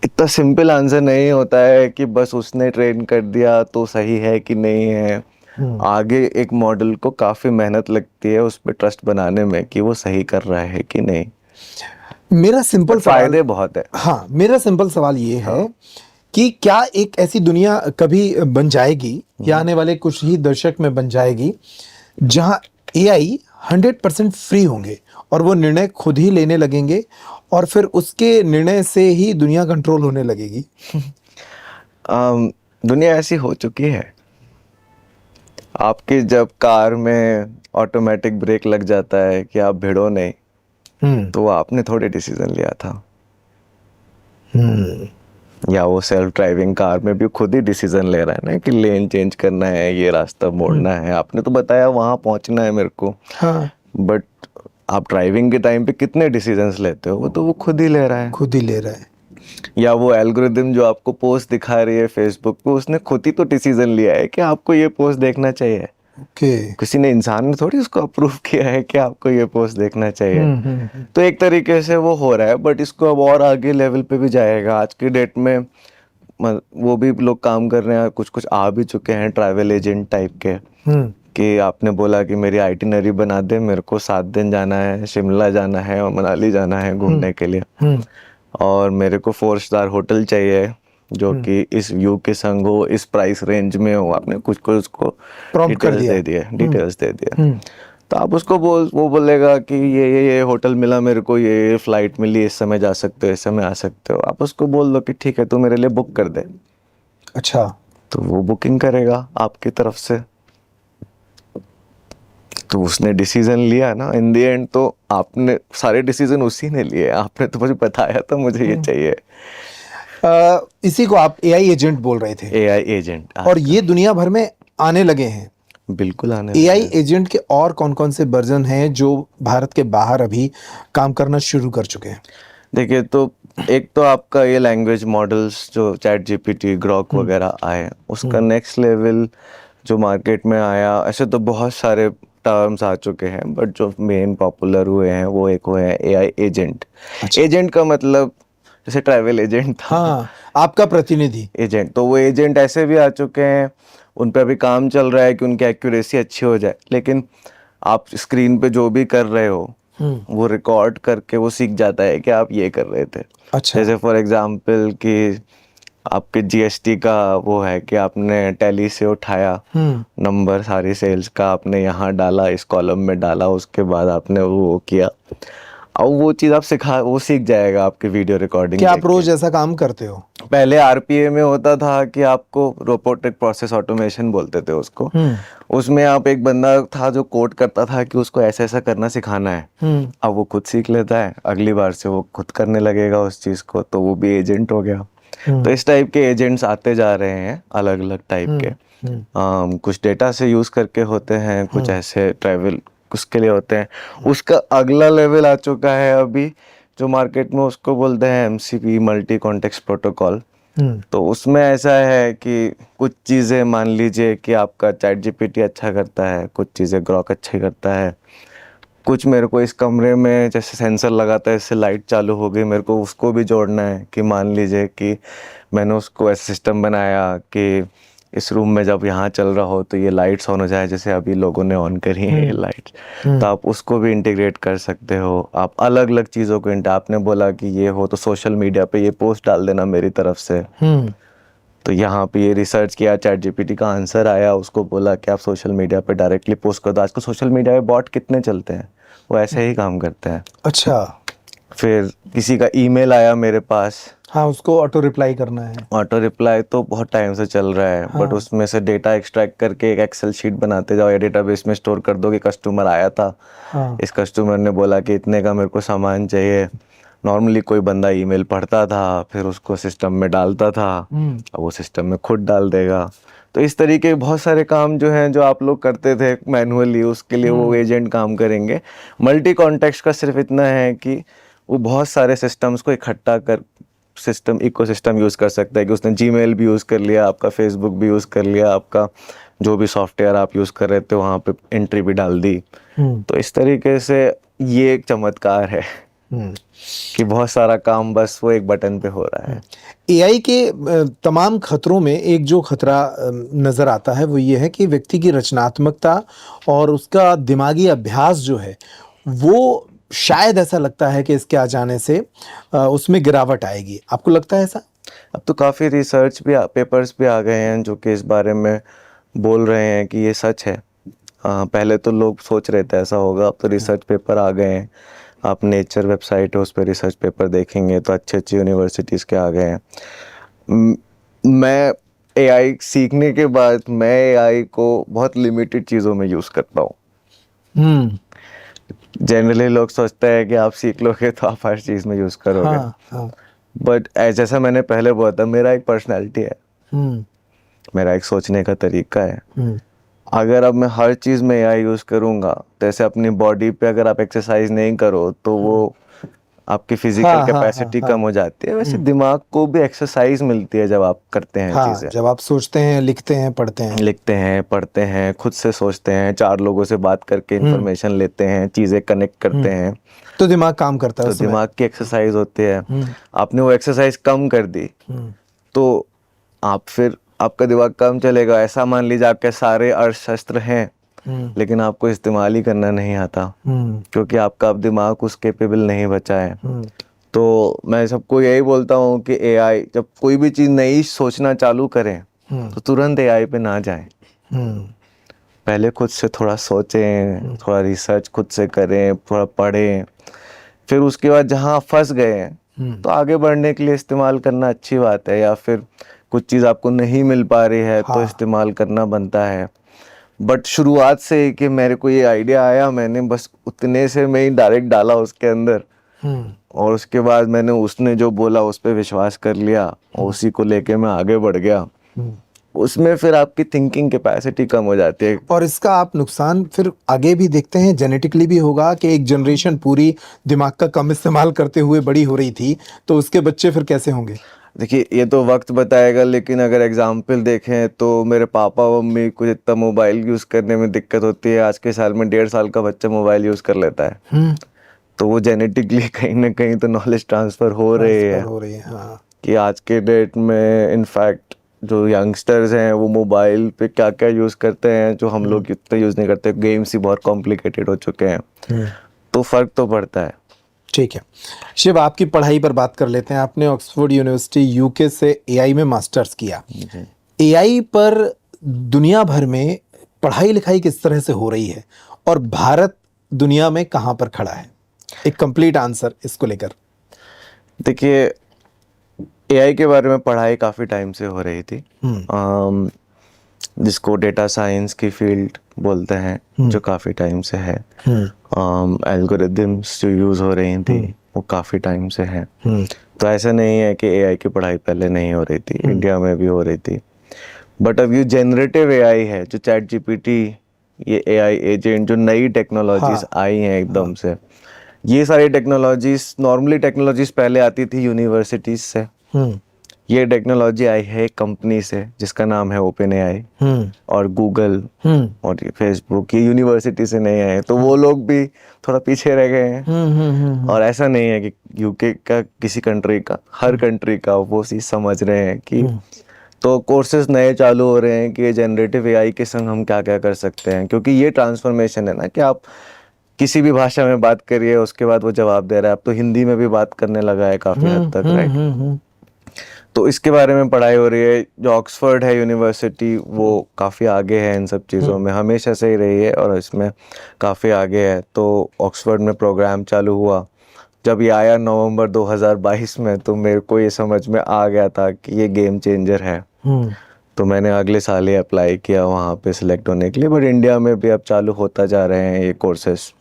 इतना सिंपल आंसर नहीं होता है कि बस उसने ट्रेन कर दिया तो सही है कि नहीं है। आगे एक मॉडल को काफी मेहनत लगती है उस पर ट्रस्ट बनाने में कि वो सही कर रहा है कि नहीं। मेरा सिंपल सवाल, फायदे बहुत है। हाँ, मेरा सिंपल सवाल ये है कि क्या एक ऐसी दुनिया कभी बन जाएगी या आने वाले कुछ ही दशक में बन जाएगी जहां एआई 100% फ्री होंगे और वो निर्णय खुद ही लेने लगेंगे और फिर उसके निर्णय से ही दुनिया कंट्रोल होने लगेगी? दुनिया ऐसी हो चुकी है। आपकी जब कार में ऑटोमेटिक ब्रेक लग जाता है कि आप भिड़ो नहीं, तो आपने थोड़े डिसीजन लिया था। या वो सेल्फ ड्राइविंग कार में भी खुद ही डिसीजन ले रहा है ना कि लेन चेंज करना है, ये रास्ता मोड़ना है। आपने तो बताया वहां पहुंचना है मेरे को, हाँ, बट आप ड्राइविंग के टाइम पे कितने डिसीजंस लेते हो? वो तो वो खुद ही ले रहा है। खुद ही ले रहा है। या वो एल्गोरिदम जो आपको पोस्ट दिखा रही है फेसबुक पे, उसने खुद ही तो डिसीजन लिया है कि आपको ये पोस्ट देखना चाहिए। ओके। किसी ने, इंसान ने थोड़ी उसको अप्रूव किया है कि आपको ये पोस्ट देखना चाहिए। तो एक तरीके से वो हो रहा है, बट इसको अब और आगे लेवल पे भी जाएगा। आज की डेट में वो भी लोग काम कर रहे हैं, कुछ कुछ आ भी चुके हैं ट्रैवल एजेंट टाइप के, कि आपने बोला कि मेरी आइटिनरी बना दे, मेरे को 7 दिन जाना है, शिमला जाना है और मनाली जाना है घूमने के लिए, और मेरे को 4 स्टार होटल चाहिए जो कि इस व्यू के संग हो, इस प्राइस रेंज में हो। आपने कुछ कुछ उसको प्रॉम्प्ट कर डिटेल्स दे दिया। तो आप उसको वो बोलेगा कि ये होटल मिला मेरे को, ये फ्लाइट मिली, इस समय जा सकते हो, इस समय आ सकते हो। आप उसको बोल दो कि ठीक है, तू मेरे लिए बुक कर दे। अच्छा। तो वो बुकिंग करेगा आपकी तरफ से। तो उसने डिसीजन लिया ना इन द एंड। तो आपने सारे डिसीजन उसी ने लिए, आपने तो मुझे बताया था मुझे ये चाहिए। इसी को आप एआई एजेंट बोल रहे थे? एआई एजेंट, और ये दुनिया भर में आने लगे हैं। बिल्कुल आने एआई एजेंट के और कौन कौन से वर्जन हैं जो भारत के बाहर अभी काम करना शुरू कर चुके हैं? देखिए, तो एक तो आपका ये लैंग्वेज मॉडल्स जो चैट जीपीटी, ग्रॉक वगैरह आए, उसका नेक्स्ट लेवल जो मार्केट में आया। ऐसे तो बहुत सारे टर्म्स आ चुके हैं, बट जो मेन पॉपुलर हुए हैं वो एक हुए हैं एआई एजेंट। एजेंट का मतलब जैसे ट्रैवल एजेंट था, हाँ, आपका प्रतिनिधि एजेंट। तो वो एजेंट ऐसे भी आ चुके हैं, उन पे अभी काम चल रहा है कि उनकी एक्यूरेसी अच्छी हो जाए। लेकिन आप स्क्रीन पे जो भी कर रहे हो वो रिकॉर्ड करके वो सीख जाता है कि आप ये कर रहे थे। अच्छा। जैसे फॉर एग्जांपल कि आपके जीएसटी का वो है कि आपने टैली से उठाया नंबर, सारी सेल्स का आपने यहाँ डाला, इस कॉलम में डाला, उसके बाद आपने वो किया। अब वो चीज़ आप वो सीख जाएगा आपके वीडियो रिकॉर्डिंग। क्या आप रोज ऐसा काम करते हो? पहले आरपीए में होता था कि आपको रोबोटिक प्रोसेस ऑटोमेशन बोलते थे उसको। उसमें आप एक बंदा था जो कोड करता था कि उसको ऐसा ऐसा करना सिखाना है। अब वो खुद सीख लेता है, अगली बार से वो खुद करने लगेगा उस चीज़ को, तो वो भी एजेंट हो गया। तो इस टाइप के एजेंट्स आते जा रहे हैं, अलग अलग टाइप के। कुछ डेटा से यूज़ करके होते हैं, कुछ ऐसे ट्रैवल उसके लिए होते हैं। उसका अगला लेवल आ चुका है अभी जो मार्केट में, उसको बोलते हैं एमसीपी, मल्टी कॉन्टेक्स्ट प्रोटोकॉल। तो उसमें ऐसा है कि कुछ चीज़ें मान लीजिए कि आपका चैट जीपीटी अच्छा करता है, कुछ चीज़ें ग्रॉक अच्छा करता है, कुछ मेरे को इस कमरे में जैसे सेंसर लगाता है, इससे लाइट चालू हो गई, मेरे को उसको भी जोड़ना है। कि मान लीजिए कि मैंने उसको ऐसा सिस्टम बनाया कि इस रूम में जब यहाँ चल रहा हो तो ये लाइट्स ऑन हो जाए, जैसे अभी लोगों ने ऑन करी है ये लाइट्स। तो आप उसको भी इंटीग्रेट कर सकते हो। आप अलग अलग चीज़ों को आपने बोला कि ये हो तो सोशल मीडिया पे ये पोस्ट डाल देना मेरी तरफ से। तो यहाँ पे ये रिसर्च किया, चैट जीपीटी का आंसर आया, उसको बोला कि आप सोशल मीडिया पे डायरेक्टली पोस्ट कर दो। आजकल सोशल मीडिया पे बॉट कितने चलते हैं, वो ऐसे ही काम करते हैं। अच्छा। फिर किसी का ईमेल आया मेरे पास, हाँ, उसको ऑटो रिप्लाई करना है। ऑटो रिप्लाई तो बहुत टाइम से चल रहा है। बट उसमें से डेटा एक्सट्रैक्ट करके एक एक्सेल शीट बनाते जाओ या डेटाबेस में स्टोर कर दो कि कस्टमर आया था, इस कस्टमर ने बोला कि इतने का मेरे को सामान चाहिए। नॉर्मली कोई बंदा ईमेल पढ़ता था, फिर उसको सिस्टम में डालता था, अब वो सिस्टम में खुद डाल देगा। तो इस तरीके के बहुत सारे काम जो हैं जो आप लोग करते थे मैनुअली, उसके लिए वो एजेंट काम करेंगे। मल्टी कॉन्टेक्स्ट का सिर्फ इतना है कि वो बहुत सारे सिस्टम्स को इकट्ठा कर सिस्टम इकोसिस्टम यूज़ कर सकता है कि उसने जीमेल भी यूज़ कर लिया, आपका फेसबुक भी यूज़ कर लिया, आपका जो भी सॉफ्टवेयर आप यूज़ कर रहे थे वहाँ पे एंट्री भी डाल दी। तो इस तरीके से ये एक चमत्कार है कि बहुत सारा काम बस वो एक बटन पे हो रहा है। एआई के तमाम खतरों में एक जो खतरा नजर आता है वो ये है कि व्यक्ति की रचनात्मकता और उसका दिमागी अभ्यास जो है वो शायद ऐसा लगता है कि इसके आ जाने से उसमें गिरावट आएगी। आपको लगता है ऐसा? अब तो काफ़ी रिसर्च भी पेपर्स भी आ गए हैं जो कि इस बारे में बोल रहे हैं कि ये सच है। पहले तो लोग सोच रहे थे ऐसा होगा, अब तो रिसर्च पेपर आ गए हैं। आप नेचर वेबसाइट है उस पर रिसर्च पेपर देखेंगे तो अच्छे अच्छे यूनिवर्सिटीज़ के आ गए हैं। मैं एआई सीखने के बाद मैं एआई को बहुत लिमिटेड चीज़ों में यूज़ करता हूँ। जनरली लोग सोचते हैं कि आप सीख लोगे तो आप हर चीज़ में यूज़ करोगे। बट जैसा मैंने पहले बोला था, मेरा एक पर्सनैलिटी है, मेरा एक सोचने का तरीका है। अगर अब मैं हर चीज़ में एआई यूज़ करूँगा, जैसे अपनी बॉडी पे अगर आप एक्सरसाइज नहीं करो तो वो आपकी फिजिकल कैपेसिटी कम हो जाती है, वैसे दिमाग को भी एक्सरसाइज मिलती है जब आप करते हैं चीज़ें। जब आप सोचते हैं, लिखते हैं, पढ़ते हैं, खुद से सोचते हैं, 4 लोगों से बात करके इंफॉर्मेशन लेते हैं, चीज़ें कनेक्ट करते हैं, तो दिमाग काम करता है, तो दिमाग की एक्सरसाइज होती है। आपने वो एक्सरसाइज कम कर दी तो आप फिर आपका दिमाग कम चलेगा। ऐसा मान लीजिए आपके सारे अर्थ शस्त्र हैं लेकिन आपको इस्तेमाल ही करना नहीं आता क्योंकि आपका अब दिमाग उस कैपेबल नहीं बचा है। तो मैं सबको यही बोलता हूँ कि एआई जब कोई भी चीज़ नई सोचना चालू करें तो तुरंत एआई पे ना जाएं। पहले खुद से थोड़ा सोचें, थोड़ा रिसर्च खुद से करें, थोड़ा पढ़ें, फिर उसके बाद जहाँ फंस गए हैं तो आगे बढ़ने के लिए इस्तेमाल करना अच्छी बात है। या फिर कुछ चीज़ आपको नहीं मिल पा रही है तो इस्तेमाल करना बनता है। बट शुरुआत से कि मेरे को ये आइडिया आया, मैंने बस उतने से मैं ही डायरेक्ट डाला उसके अंदर और उसके बाद मैंने उसने जो बोला उस पर विश्वास कर लिया और उसी को लेके मैं आगे बढ़ गया। उसमें फिर आपकी थिंकिंग कैपेसिटी कम हो जाती है। और इसका आप नुकसान फिर आगे भी देखते हैं, जेनेटिकली भी होगा कि एक जनरेशन पूरी दिमाग का कम इस्तेमाल करते हुए बड़ी हो रही थी तो उसके बच्चे फिर कैसे होंगे? देखिए ये तो वक्त बताएगा, लेकिन अगर एग्जाम्पल देखें तो मेरे पापा मम्मी को जितना मोबाइल यूज़ करने में दिक्कत होती है, आज के साल में 1.5 साल का बच्चा मोबाइल यूज़ कर लेता है। तो वो जेनेटिकली कहीं ना कहीं तो नॉलेज ट्रांसफ़र हो रही है। कि आज के डेट में इनफैक्ट जो यंगस्टर्स हैं वो मोबाइल पे क्या क्या यूज़ करते हैं जो हम लोग इतना यूज़ नहीं करते। गेम्स ही बहुत कॉम्प्लिकेटेड हो चुके हैं, तो फ़र्क तो पड़ता है। ठीक है शिव, आपकी पढ़ाई पर बात कर लेते हैं। आपने ऑक्सफोर्ड यूनिवर्सिटी यूके से एआई में मास्टर्स किया। एआई पर दुनिया भर में पढ़ाई लिखाई किस तरह से हो रही है और भारत दुनिया में कहाँ पर खड़ा है? एक कंप्लीट आंसर इसको लेकर। देखिए एआई के बारे में पढ़ाई काफ़ी टाइम से हो रही थी, जिसको डेटा साइंस की फील्ड बोलते हैं, जो काफ़ी टाइम से है। एल्गोरिदम्स जो यूज़ हो रही थी वो काफ़ी टाइम से है। तो ऐसा नहीं है कि एआई की पढ़ाई पहले नहीं हो रही थी, इंडिया में भी हो रही थी। बट अब ये जनरेटिव एआई है, जो चैट जीपीटी, ये एआई एजेंट, जो नई टेक्नोलॉजीज आई हैं एकदम से, ये सारी टेक्नोलॉजीज, नॉर्मली टेक्नोलॉजीज पहले आती थी यूनिवर्सिटीज से। ये टेक्नोलॉजी आई है एक कंपनी से जिसका नाम है ओपन एआई, और गूगल और फेसबुक, ये यूनिवर्सिटी से नहीं आए, तो वो लोग भी थोड़ा पीछे रह गए हैं। और ऐसा नहीं है कि यूके का किसी कंट्री का, हर कंट्री का वो चीज़ समझ रहे हैं कि तो कोर्सेज नए चालू हो रहे हैं कि ये जनरेटिव एआई के संग हम क्या क्या कर सकते हैं। क्योंकि ये ट्रांसफॉर्मेशन है ना कि आप किसी भी भाषा में बात करिए उसके बाद वो जवाब दे रहा है। अब तो हिंदी में भी बात करने लगा है काफ़ी हद तक, राइट। तो इसके बारे में पढ़ाई हो रही है। जो ऑक्सफोर्ड है यूनिवर्सिटी, वो काफ़ी आगे है इन सब चीज़ों में, हमेशा से ही रही है और इसमें काफ़ी आगे है। तो ऑक्सफोर्ड में प्रोग्राम चालू हुआ, जब ये आया नवंबर 2022 में, तो मेरे को ये समझ में आ गया था कि ये गेम चेंजर है। तो मैंने अगले साल ही अप्लाई किया वहाँ पे सिलेक्ट होने के लिए। बट इंडिया में भी अब चालू होता जा रहे हैं ये कोर्सेस।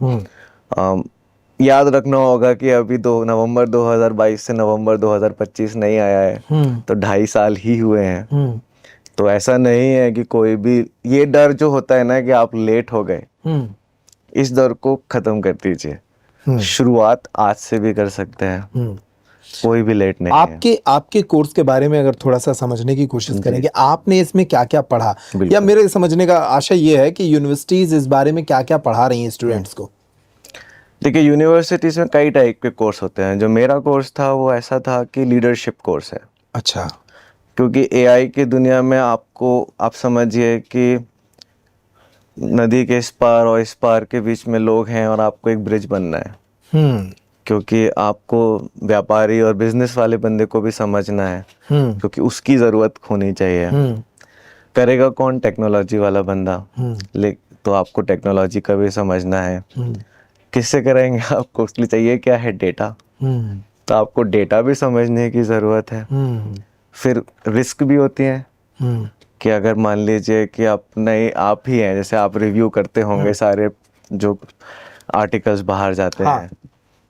याद रखना होगा कि अभी नवंबर 2022 से नवंबर 2025 नहीं आया है, तो 2.5 साल ही हुए हैं। तो ऐसा नहीं है कि कोई भी, ये डर जो होता है ना कि आप लेट हो गए, इस डर को ख़त्म कर दीजिए। शुरुआत आज से भी कर सकते हैं। कोई भी लेट नहीं है। आपके कोर्स के बारे में अगर थोड़ा सा समझने की कोशिश करें कि आपने इसमें क्या क्या पढ़ा, बिल्कुल। या मेरे समझने का आशा ये है कि यूनिवर्सिटीज इस बारे में क्या क्या पढ़ा रही हैं स्टूडेंट्स को। देखिए, यूनिवर्सिटीज़ में कई टाइप के कोर्स होते हैं। जो मेरा कोर्स था वो ऐसा था कि लीडरशिप कोर्स है। अच्छा। क्योंकि एआई की दुनिया में आपको, आप समझिए कि नदी के इस पार और इस पार के बीच में लोग हैं और आपको एक ब्रिज बनना है। क्योंकि आपको व्यापारी और बिजनेस वाले बंदे को भी समझना है, क्योंकि उसकी ज़रूरत होनी चाहिए। करेगा कौन? टेक्नोलॉजी वाला बंदा। तो आपको टेक्नोलॉजी का भी समझना है। किससे करेंगे? आपको उसके लिए चाहिए क्या है? डेटा। तो आपको डेटा भी समझने की ज़रूरत है। फिर रिस्क भी होती है कि अगर मान लीजिए कि आप ही हैं, जैसे आप रिव्यू करते होंगे सारे जो आर्टिकल्स बाहर जाते हैं,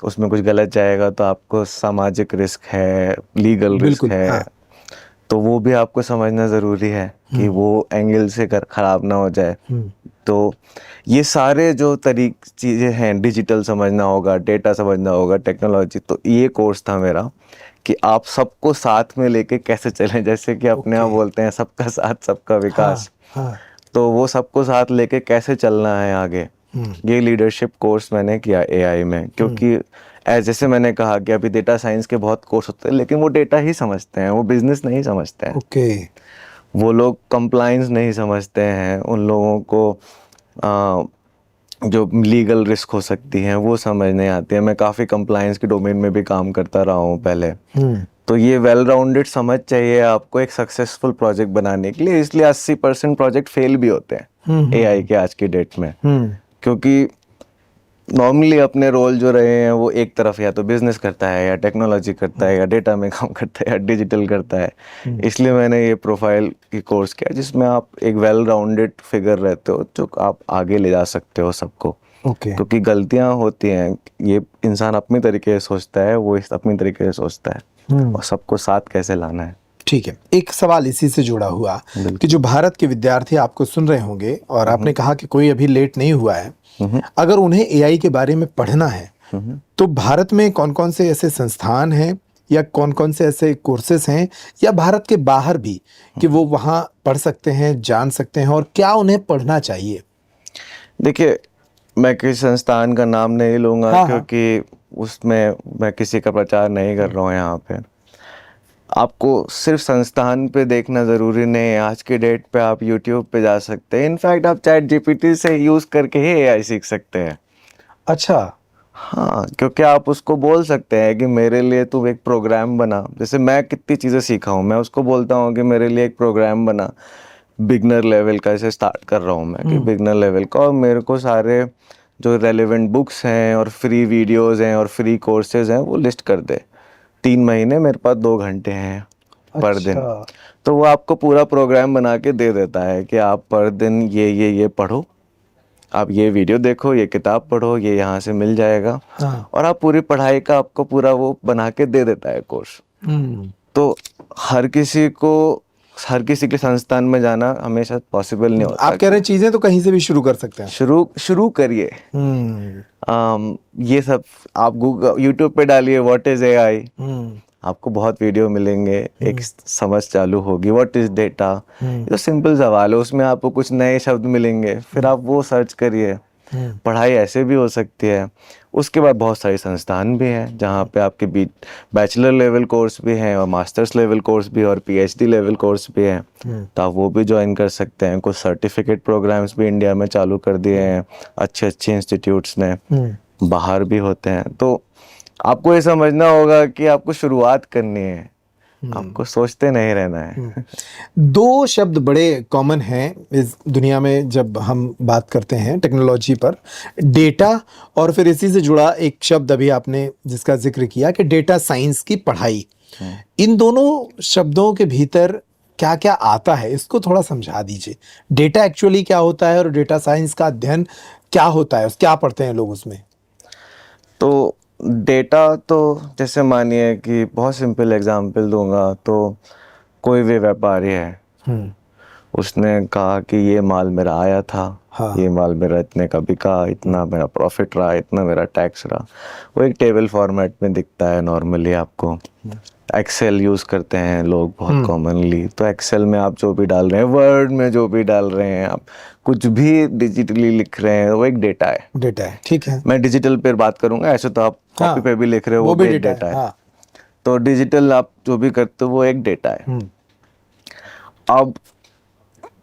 उसमें कुछ गलत जाएगा तो आपको सामाजिक रिस्क है, लीगल रिस्क है। हाँ। तो वो भी आपको समझना ज़रूरी है कि वो एंगल से ख़राब ना हो जाए। तो ये सारे जो चीज़ें हैं, डिजिटल समझना होगा, डेटा समझना होगा, टेक्नोलॉजी। तो ये कोर्स था मेरा कि आप सबको साथ में लेके कैसे चलें, जैसे कि अपने यहाँ बोलते हैं सबका साथ सबका विकास। तो वो सबको साथ लेके कैसे चलना है आगे, ये लीडरशिप कोर्स मैंने किया एआई में। क्योंकि जैसे मैंने कहा कि अभी डेटा साइंस के बहुत कोर्स होते हैं, लेकिन वो डेटा ही समझते हैं, वो बिजनेस नहीं समझते हैं। वो लोग कंप्लायंस नहीं समझते हैं, उन लोगों को जो लीगल रिस्क हो सकती हैं वो समझ नहीं आती है। मैं काफ़ी कंप्लायंस के डोमेन में भी काम करता रहा हूँ पहले। तो ये वेल राउंडेड समझ चाहिए आपको एक सक्सेसफुल प्रोजेक्ट बनाने के लिए। इसलिए 80% प्रोजेक्ट फेल भी होते हैं एआई के आज की डेट में। क्योंकि नॉर्मली अपने रोल जो रहे हैं वो एक तरफ या तो बिजनेस करता है, या टेक्नोलॉजी करता है, या डेटा में काम करता है, या डिजिटल करता है। इसलिए मैंने ये प्रोफाइल की कोर्स किया जिसमें आप एक वेल राउंडेड फिगर रहते हो, जो आप आगे ले जा सकते हो सबको। क्योंकि गलतियां होती हैं, ये इंसान अपनी तरीके से सोचता है, वो अपनी तरीके से सोचता है, और सबको साथ कैसे लाना है। ठीक है, एक सवाल इसी से जुड़ा हुआ कि जो भारत के विद्यार्थी आपको सुन रहे होंगे, और आपने कहा कि कोई अभी लेट नहीं हुआ है, अगर उन्हें एआई के बारे में पढ़ना है तो भारत में कौन कौन से ऐसे संस्थान हैं, या कौन कौन से ऐसे कोर्सेज हैं, या भारत के बाहर भी, कि वो वहाँ पढ़ सकते हैं, जान सकते हैं, और क्या उन्हें पढ़ना चाहिए? देखिए, मैं किसी संस्थान का नाम नहीं लूँगा, क्योंकि उसमें मैं किसी का प्रचार नहीं कर रहा हूँ यहाँ पे। आपको सिर्फ संस्थान पे देखना ज़रूरी नहीं है। आज के डेट पे आप यूट्यूब पे जा सकते हैं। इनफैक्ट आप चैट जीपीटी से यूज़ करके ही एआई सीख सकते हैं। अच्छा। हाँ, क्योंकि आप उसको बोल सकते हैं कि मेरे लिए तू एक प्रोग्राम बना। जैसे मैं कितनी चीज़ें सीखा हूँ, मैं उसको बोलता हूँ कि मेरे लिए एक प्रोग्राम बना, बिगनर लेवल का। ऐसे स्टार्ट कर रहा हूँ मैं कि बिगनर लेवल का, और मेरे को सारे जो रेलेवेंट बुक्स हैं और फ्री वीडियोज़ हैं और फ्री कोर्सेज हैं वो लिस्ट कर दे। 3 महीने मेरे पास 2 घंटे हैं पर दिन। तो वो आपको पूरा प्रोग्राम बना के दे देता है कि आप पर दिन ये पढ़ो, आप ये वीडियो देखो, ये किताब पढ़ो, ये यहाँ से मिल जाएगा। और आप पूरी पढ़ाई का आपको पूरा वो बना के दे देता है कोर्स। तो हर किसी के संस्थान में जाना हमेशा पॉसिबल नहीं होता। आप कह रहे हैं चीजें तो कहीं से भी शुरू कर सकते हैं। शुरू करिए। ये सब आप गूगल यूट्यूब पे डालिए व्हाट इज एआई, आपको बहुत वीडियो मिलेंगे, एक समझ चालू होगी। व्हाट इज डेटा, ये तो सिंपल सवाल है, उसमें आपको कुछ नए शब्द मिलेंगे, फिर आप वो सर्च करिए। पढ़ाई ऐसे भी हो सकती है। उसके बाद बहुत सारे संस्थान भी हैं जहाँ पे आपके बैचलर लेवल कोर्स भी हैं, और मास्टर्स लेवल कोर्स भी, और पीएचडी लेवल कोर्स भी हैं। तो आप वो भी ज्वाइन कर सकते हैं। कुछ सर्टिफिकेट प्रोग्राम्स भी इंडिया में चालू कर दिए हैं अच्छे अच्छे इंस्टीट्यूट्स ने, बाहर भी होते हैं। तो आपको ये समझना होगा कि आपको शुरुआत करनी है, आपको सोचते नहीं रहना है। 2 शब्द बड़े कॉमन हैं इस दुनिया में जब हम बात करते हैं टेक्नोलॉजी पर, डेटा, और फिर इसी से जुड़ा एक शब्द अभी आपने जिसका जिक्र किया कि डेटा साइंस की पढ़ाई। इन दोनों शब्दों के भीतर क्या क्या आता है, इसको थोड़ा समझा दीजिए। डेटा एक्चुअली क्या होता है, और डेटा साइंस का अध्ययन क्या होता है, क्या पढ़ते हैं लोग उसमें? तो डेटा तो जैसे मानिए कि बहुत सिंपल एग्जांपल दूंगा, तो कोई भी व्यापारी है, उसने कहा कि ये माल मेरा आया था, हाँ। ये माल मेरा इतने का बिका, इतना मेरा प्रॉफिट रहा, इतना मेरा टैक्स रहा। वो एक टेबल फॉर्मेट में दिखता है नॉर्मली आपको। एक्सेल यूज़ करते हैं लोग बहुत कॉमनली, तो एक्सेल में आप जो भी डाल रहे हैं, वर्ड में जो भी डाल रहे हैं, आप कुछ भी डिजिटली लिख रहे हैं, वो एक डेटा है। डेटा है, ठीक है। मैं डिजिटल पे बात करूंगा, ऐसे तो आप हाँ, कॉपी पे भी लिख रहे हो, वो वो भी भी एक डेटा डेटा है, है। हाँ। तो डिजिटल आप जो भी करते हो वो एक डेटा है। अब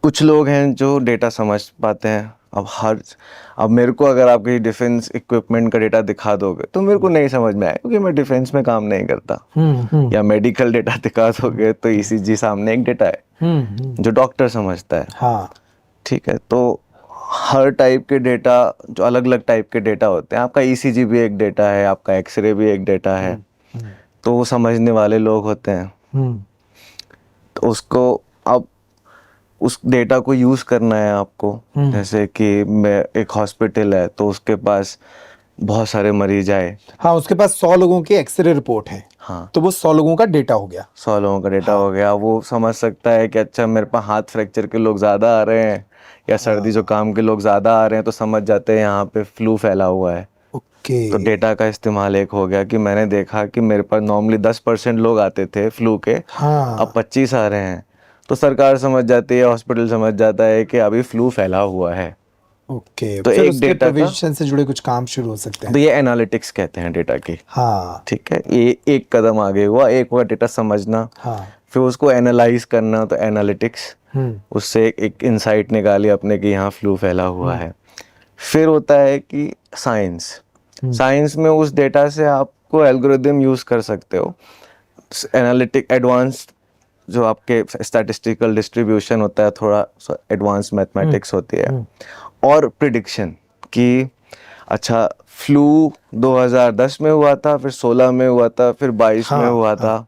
कुछ लोग हैं जो डेटा समझ पाते हैं। अब मेरे को अगर आप कहीं डिफेंस इक्विपमेंट का डेटा दिखा दोगे तो मेरे को नहीं समझ में आएगा, क्योंकि मैं डिफेंस में काम नहीं करता। या मेडिकल डेटा दिखा दोगे तो ईसीजी सामने एक डेटा है जो डॉक्टर समझता है। हाँ। ठीक है, तो हर टाइप के डेटा, जो अलग अलग टाइप के डेटा होते हैं, आपका ईसीजी भी एक डेटा है, आपका एक्सरे भी एक डेटा है। तो वो समझने वाले लोग होते हैं। तो उसको अब उस डेटा को यूज़ करना है आपको। जैसे कि मैं एक हॉस्पिटल है तो उसके पास बहुत सारे मरीज आए। हाँ, उसके पास 100 लोगों की एक्सरे रिपोर्ट है। हाँ, तो वो 100 लोगों का डेटा हो गया। 100 लोगों का डेटा हो गया। वो समझ सकता है कि अच्छा मेरे पास हाथ फ्रैक्चर के लोग ज़्यादा आ रहे हैं या सर्दी जुकाम के लोग ज़्यादा आ रहे हैं, तो समझ जाते हैं यहाँ पे फ्लू फैला हुआ है। ओके। तो डेटा का इस्तेमाल एक हो गया कि मैंने देखा कि मेरे पास नॉर्मली 10% लोग आते थे फ्लू के, हाँ। अब 25 आ रहे हैं। तो सरकार समझ जाती है, हॉस्पिटल समझ जाता है कि अभी फ्लू फैला हुआ है। ओके, तो फिर एक उसके डेटा का, प्रिवेंशन से जुड़े कुछ काम शुरू हो सकते हैं। तो ये एनालिटिक्स कहते हैं डेटा की। हाँ। ठीक है, ये एक कदम आगे हुआ। एक हुआ डेटा समझना, हाँ। फिर उसको एनालाइज करना, तो एनालिटिक्स। उससे एक इंसाइट निकाली अपने कि यहाँ फ्लू फैला हुआ है। फिर होता है कि साइंस। साइंस में उस डेटा से आपको एल्गोरिदम यूज़ कर सकते हो। एनालिटिक एडवांस जो आपके स्टैटिस्टिकल डिस्ट्रीब्यूशन होता है, थोड़ा एडवांस मैथमेटिक्स होती है। और प्रिडिक्शन कि अच्छा फ्लू 2010 में हुआ था, फिर 16 में हुआ था, फिर 22 में हुआ था,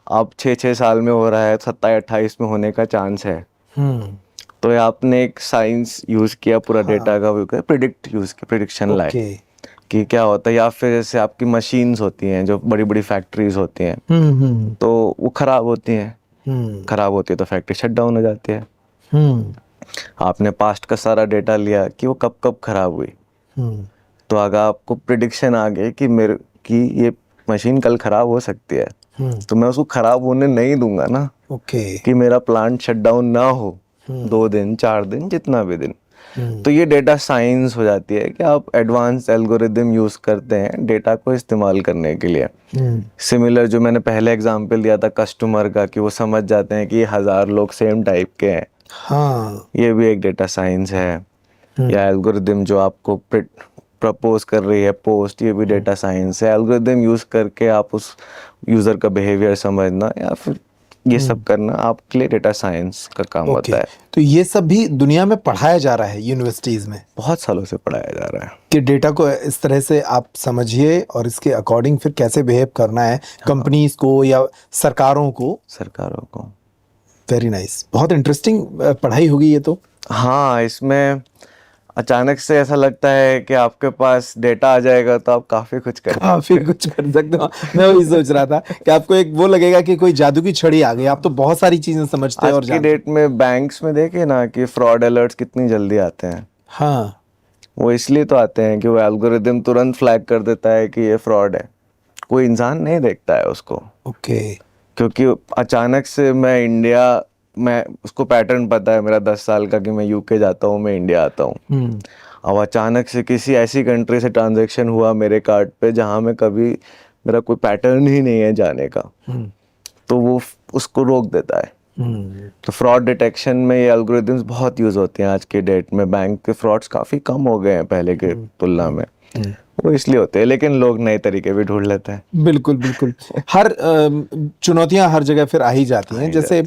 अब 6-6 साल में हो रहा है, 27-28 में होने का चांस है। तो ये आपने एक साइंस यूज़ किया, पूरा डेटा का प्रिडिक्ट यूज़ किया, प्रिडिक्शन लाए कि क्या होता है। या फिर जैसे आपकी मशीन्स होती हैं जो बड़ी बड़ी फैक्ट्रीज होती हैं, तो वो ख़राब होती हैं। ख़राब होती है तो फैक्ट्री शट डाउन हो जाती है। आपने पास्ट का सारा डेटा लिया कि वो कब कब ख़राब हुई। तो अगर आपको प्रिडिक्शन आ गई कि ये मशीन कल ख़राब हो सकती है, तो मैं उसको ख़राब होने नहीं दूंगा ना। कि मेरा प्लांट शट डाउन ना हो 2 दिन 4 दिन, जितना भी दिन। तो ये डेटा साइंस हो जाती है कि आप एडवांस एल्गोरिदम यूज़ करते हैं डेटा को इस्तेमाल करने के लिए। सिमिलर जो मैंने पहले एग्जांपल दिया था कस्टमर का, कि वो समझ जाते हैं कि 1000 लोग सेम टाइप के हैं। हाँ। ये भी एक डेटा साइंस है। या एल्गोरिदम जो आपको प्रपोज कर रही है पोस्ट, ये भी डेटा साइंस है। एल्गोरिदम यूज़ करके आप उस यूज़र का बिहेवियर समझना या फिर ये सब करना आपके लिए डेटा साइंस का काम होता है। तो ये सब भी दुनिया में पढ़ाया जा रहा है यूनिवर्सिटीज में, बहुत सालों से पढ़ाया जा रहा है कि डेटा को इस तरह से आप समझिए और इसके अकॉर्डिंग फिर कैसे बिहेव करना है कंपनीज को या सरकारों को। वेरी नाइस, बहुत इंटरेस्टिंग पढ़ाई होगी ये तो। हाँ, इसमें अचानक से ऐसा लगता है कि आपके पास डेटा आ जाएगा तो आप काफ़ी कुछ कर सकते हो। मैं वही सोच रहा था कि आपको एक वो लगेगा कि कोई जादू की छड़ी आ गई, आप तो बहुत सारी चीजें समझते हैं और आज की डेट में बैंक्स में देखे ना कि फ्रॉड अलर्ट्स कितनी जल्दी आते हैं। हाँ, वो इसलिए तो आते हैं कि वो एल्गोरिदम तुरंत फ्लैग कर देता है कि ये फ्रॉड है। कोई इंसान नहीं देखता है उसको। ओके। क्योंकि अचानक से मैं उसको पैटर्न पता है मेरा 10 साल का कि मैं यूके जाता हूँ, मैं इंडिया आता हूँ। अब अचानक से किसी ऐसी कंट्री से ट्रांजैक्शन हुआ मेरे कार्ड पे जहाँ में कभी मेरा कोई पैटर्न ही नहीं है जाने का, तो वो उसको रोक देता है। तो फ्रॉड डिटेक्शन में ये एल्गोरिदम्स बहुत यूज़ होती हैं आज के डेट में। बैंक के फ्रॉड्स काफ़ी कम हो गए हैं पहले के तुलना में। वो इसलिए होते हैं, लेकिन लोग नए तरीके भी ढूंढ लेते हैं। बिल्कुल बिल्कुल। हर चुनौतियां हर जगह फिर आ ही जाती हैं। जैसे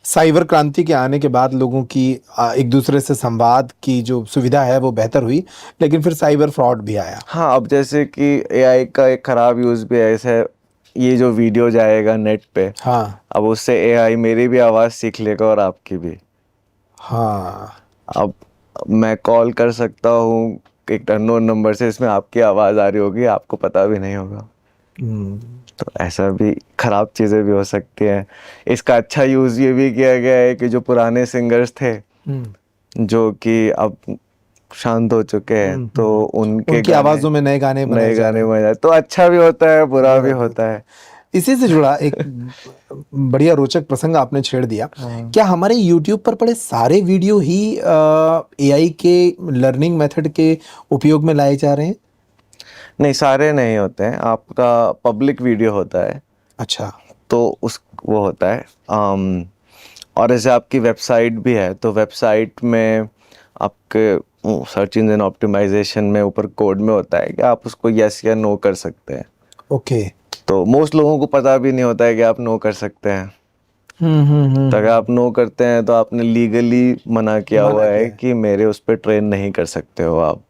साइबर क्रांति के आने के बाद लोगों की एक दूसरे से संवाद की जो सुविधा है वो बेहतर हुई, लेकिन फिर साइबर फ्रॉड भी आया। हाँ, अब जैसे कि एआई का एक ख़राब यूज़ भी ऐसे, ये जो वीडियो जाएगा नेट पे, हाँ, अब उससे एआई मेरी भी आवाज़ सीख लेगा और आपकी भी। हाँ, अब मैं कॉल कर सकता हूँ एक अननोन नंबर से, इसमें आपकी आवाज़ आ रही होगी, आपको पता भी नहीं होगा। तो ऐसा भी खराब चीज़ें भी हो सकती हैं। इसका अच्छा यूज़ ये भी किया गया है कि जो पुराने सिंगर्स थे जो कि अब शांत हो चुके हैं, तो उनके उनकी आवाजों में नए गाने बनाए नए जा गाने रहे हैं। बन जाए तो अच्छा भी होता है, बुरा भी होता है। इसी से जुड़ा एक बढ़िया रोचक प्रसंग आपने छेड़ दिया। क्या हमारे YouTube पर पड़े सारे वीडियो ही AI के लर्निंग मेथड के उपयोग में लाए जा रहे हैं? नहीं, सारे नहीं होते हैं। आपका पब्लिक वीडियो होता है अच्छा। तो उस वो होता है। और जैसे आपकी वेबसाइट भी है तो वेबसाइट में आपके सर्च इंजन ऑप्टिमाइजेशन में ऊपर कोड में होता है कि आप उसको यस या नो कर सकते हैं। ओके। तो मोस्ट लोगों को पता भी नहीं होता है कि आप नो कर सकते हैं। तो अगर आप नो करते हैं तो आपने लीगली मना किया हुआ है कि मेरे उस पर ट्रेन नहीं कर सकते हो आप।